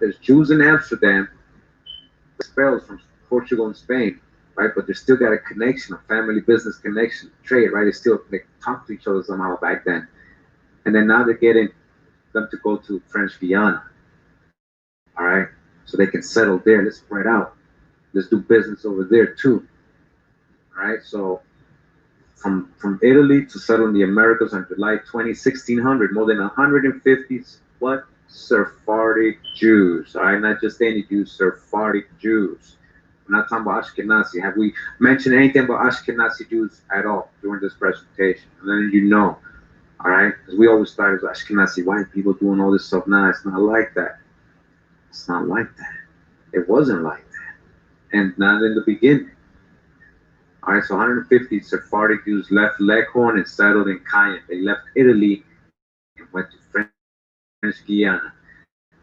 There's Jews in Amsterdam, expelled from Portugal and Spain, right? But they still got a connection, a family business connection, trade, right? They talk to each other somehow back then. And then now they're getting them to go to French Guiana, all right? So they can settle there. Let's spread out. Let's do business over there too, all right? So from Italy to settle in the Americas on July 20, 1600, more than 150 Sephardic Jews, all right? Not just any Jews, Sephardic Jews. We're not talking about Ashkenazi. Have we mentioned anything about Ashkenazi Jews at all during this presentation? And then all right? Because we always thought it was Ashkenazi white people doing all this stuff. Nah, it's not like that. It's not like that. It wasn't like that. And not in the beginning. All right, so 150 Sephardic Jews left Leghorn and settled in Cayenne. They left Italy and went to French Guiana.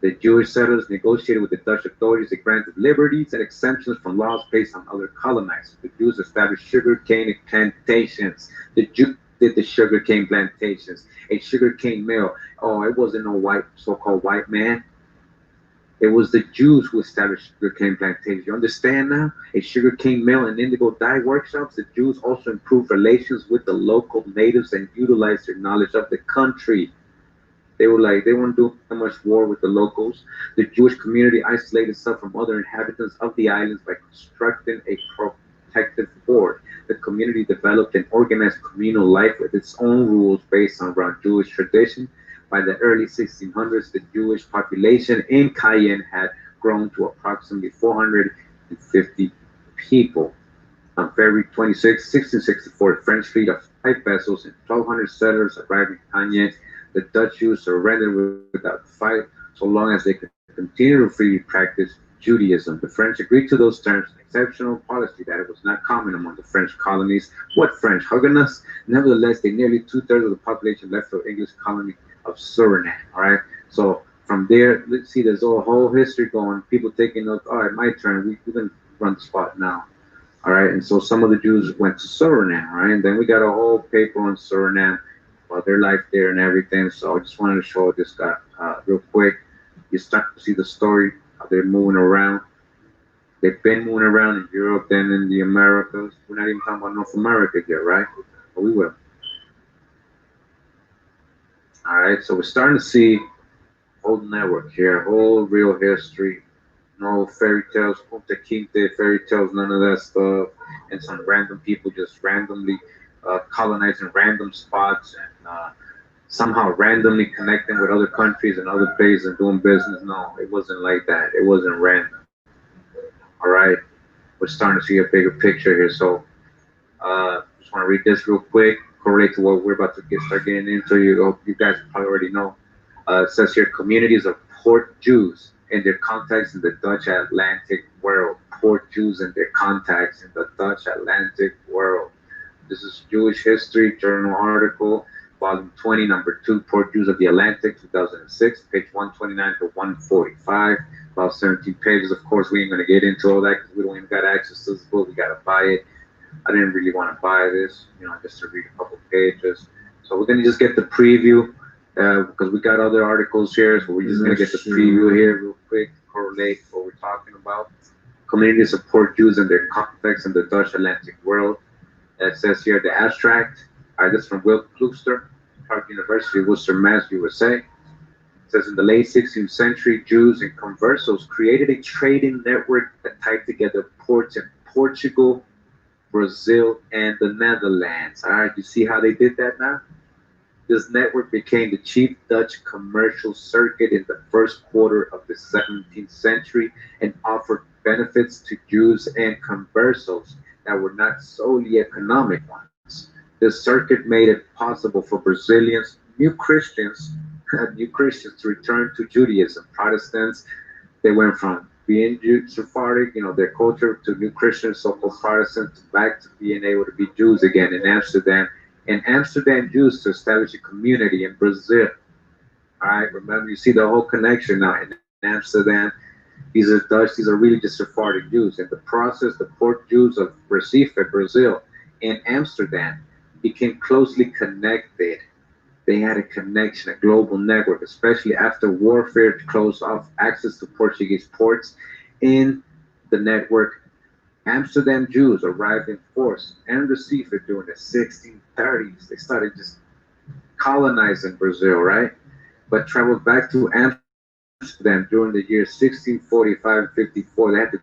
The Jewish settlers negotiated with the Dutch authorities that granted liberties and exemptions from laws based on other colonizers. The Jews established sugarcane plantations. The Jews did the sugarcane plantations. A sugarcane mill. Oh, it wasn't no white, so-called white man. It was the Jews who established sugarcane plantations. You understand now? A sugarcane mill and indigo dye workshops. The Jews also improved relations with the local natives and utilized their knowledge of the country. They weren't doing so much war with the locals. The Jewish community isolated itself from other inhabitants of the islands by constructing a protective board. The community developed an organized communal life with its own rules based on Jewish tradition. By the early 1600s, the Jewish population in Cayenne had grown to approximately 450 people. On February 26, 1664, a French fleet of 5 vessels and 1,200 settlers arrived in Cayenne. The Dutch Jews surrendered without fight so long as they could continue to freely practice Judaism. The French agreed to those terms, an exceptional policy that it was not common among the French colonies. What French? Huguenots? Nevertheless, nearly 2/3 of the population left the English colony of Suriname. All right. So from there, let's see, there's a whole history going. People taking notes. All right, my turn. We can run the spot now. All right. And so some of the Jews went to Suriname. All right. And then we got a whole paper on Suriname about their life there and everything. So I just wanted to show this guy real quick. You start to see the story. How they're moving around. They've been moving around in Europe, then in the Americas. We're not even talking about North America here, right? But we will. All right, so we're starting to see Whole network here, whole real history. No fairy tales, Punta Quinte fairy tales, none of that stuff. And some random people just randomly colonizing random spots and somehow randomly connecting with other countries and other places and doing business. No, it wasn't like that. It wasn't random. All right, we're starting to see a bigger picture here. So, just want to read this real quick, correlate to what we're about to start getting into. You guys probably already know. It says here, communities of Port Jews and their contacts in the Dutch Atlantic world. Port Jews and their contacts in the Dutch Atlantic world. This is Jewish History Journal article, volume 20, number 2, Port Jews of the Atlantic, 2006, page 129 to 145, about 17 pages. Of course, we ain't going to get into all that because we don't even got access to this book. We got to buy it. I didn't really want to buy this, just to read a couple pages. So we're going to just get the preview because we got other articles here. So we're just going to get the preview here real quick, correlate what we're talking about. Communities of Port Jews and their contacts in the Dutch Atlantic world. It says here the abstract. This is from Will Klooster, Clark University, Worcester, Mass, USA. It says in the late 16th century, Jews and conversos created a trading network that tied together ports in Portugal, Brazil, and the Netherlands. All right, you see how they did that now? This network became the chief Dutch commercial circuit in the first quarter of the 17th century and offered benefits to Jews and conversos that were not solely economic ones. This circuit made it possible for Brazilians, new Christians to return to Judaism. Protestants, they went from being Sephardic, their culture, to new Christians, so-called Protestants, back to being able to be Jews again in Amsterdam. And Amsterdam Jews to establish a community in Brazil. All right, remember, you see the whole connection now in Amsterdam. These are Dutch, these are really just Sephardic Jews. In the process, the Port Jews of Recife, Brazil, and Amsterdam became closely connected. They had a connection, a global network, especially after warfare closed off access to Portuguese ports. In the network, Amsterdam Jews arrived in force and Recife during the 1630s. They started just colonizing Brazil, right? But traveled back to Amsterdam during the years 1645 and 54. They had to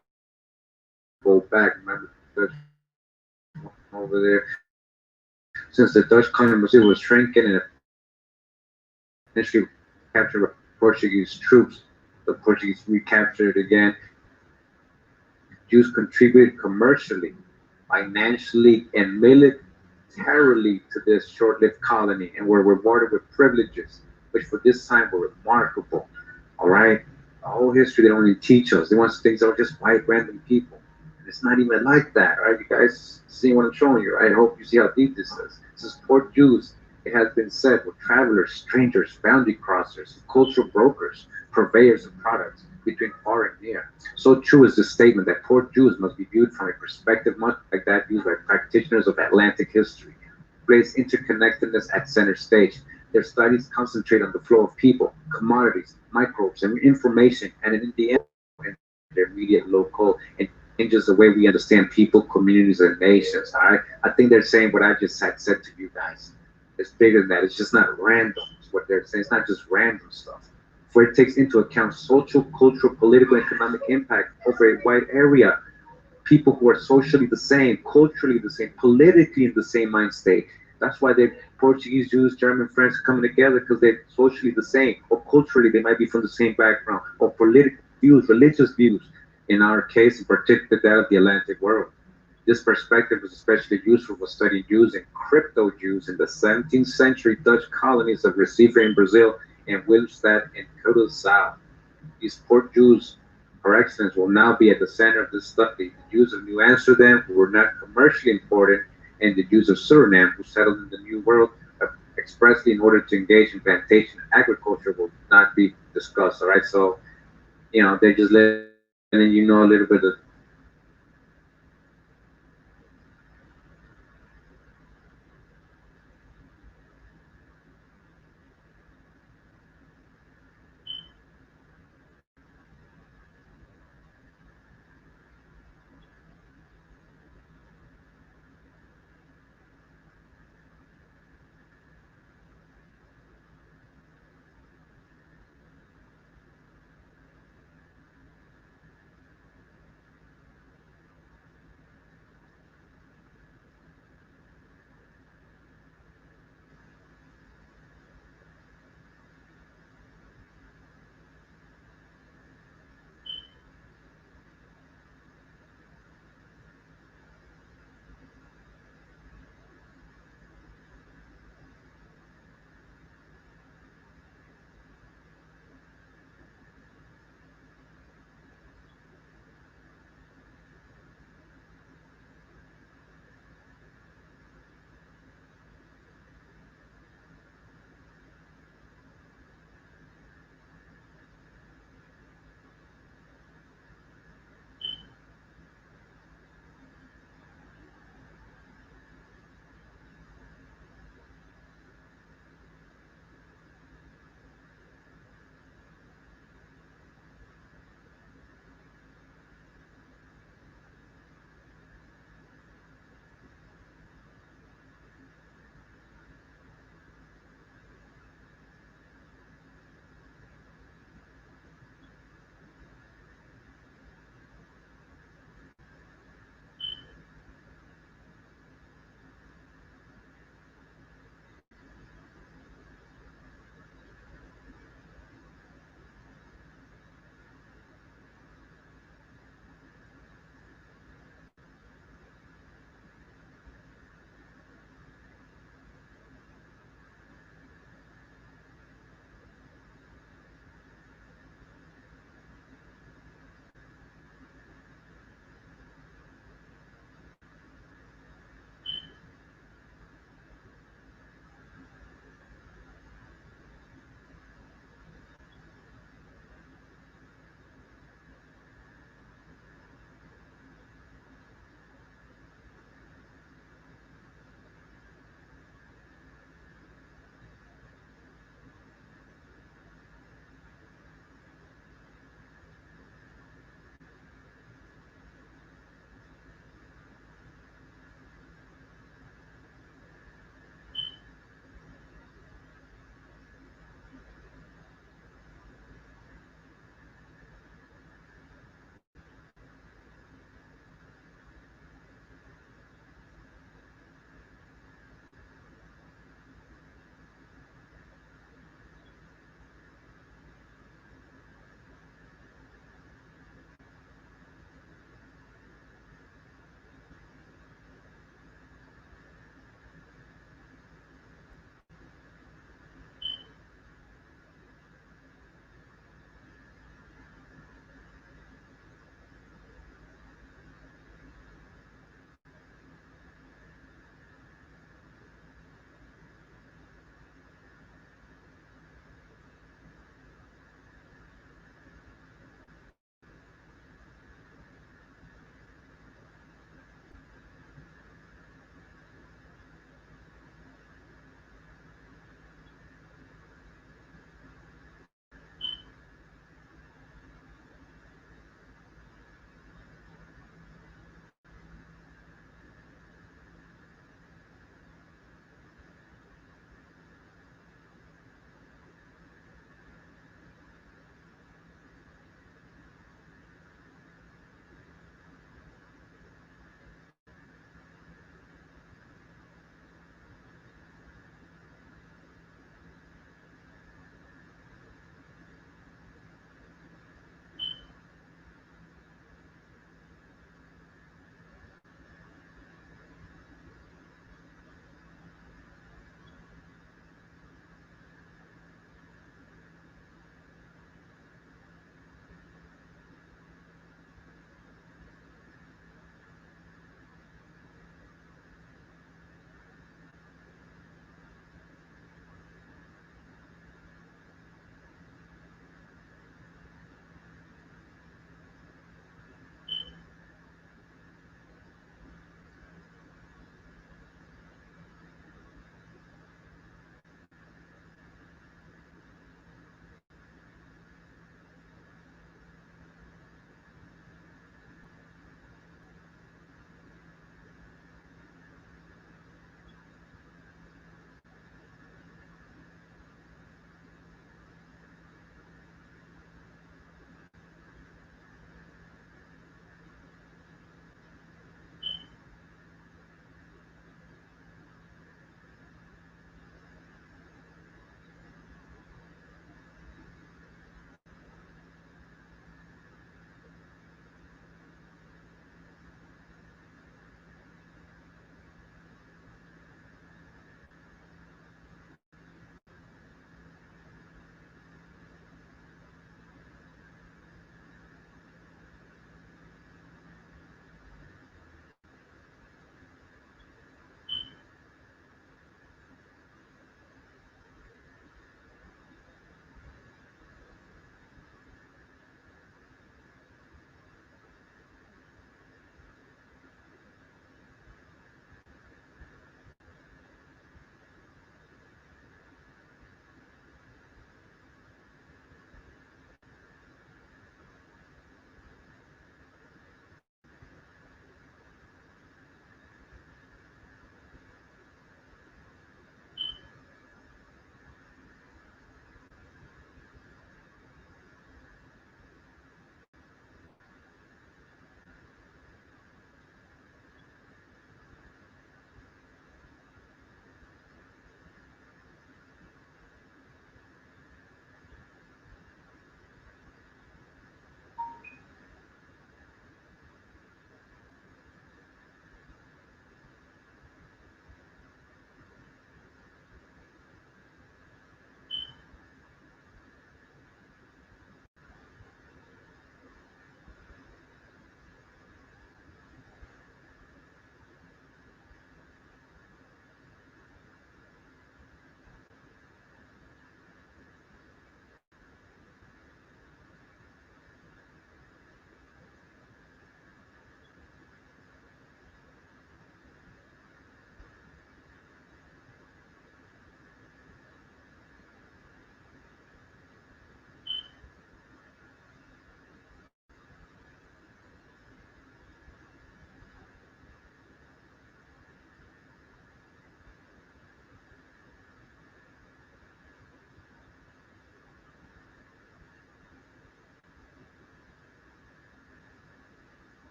go back. Remember the Dutch over there? Since the Dutch colony in Brazil was shrinking and initially captured by Portuguese troops, the Portuguese recaptured it again. Jews contributed commercially, financially, and militarily to this short-lived colony and were rewarded with privileges, which for this time were remarkable. All right? The whole history they don't really teach us. They want things that are just white, random people. And it's not even like that, right? You guys see what I'm showing you, right? I hope you see how deep this is. This is Port Jews, it has been said, were travelers, strangers, boundary crossers, cultural brokers, purveyors of products between far and near. So true is the statement that Port Jews must be viewed from a perspective much like that used by practitioners of Atlantic history. Place interconnectedness at center stage. Their studies concentrate on the flow of people, commodities, microbes, and information, and in the end, their immediate local and changes the way we understand people, communities, and nations. All right, I think they're saying what I just had said to you guys. It's bigger than that. It's just not random. It's what they're saying. It's not just random stuff. For it takes into account social, cultural, political, economic impact over a wide area. People who are socially the same, culturally the same, politically in the same mind state. That's why they're Portuguese, Jews, German, French coming together because they're socially the same, or culturally they might be from the same background, or political views, religious views. In our case, in particular, that of the Atlantic world. This perspective is especially useful for studying Jews and crypto Jews in the 17th century Dutch colonies of Recife in Brazil and Willemstad and Curaçao. These Port Jews, for excellence, will now be at the center of this study. The Jews of New Amsterdam, who were not commercially important, and the Jews of Suriname, who settled in the New World expressly in order to engage in plantation agriculture, will not be discussed. All right, so they're just letting you know a little bit of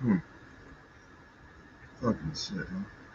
Fucking shit, huh?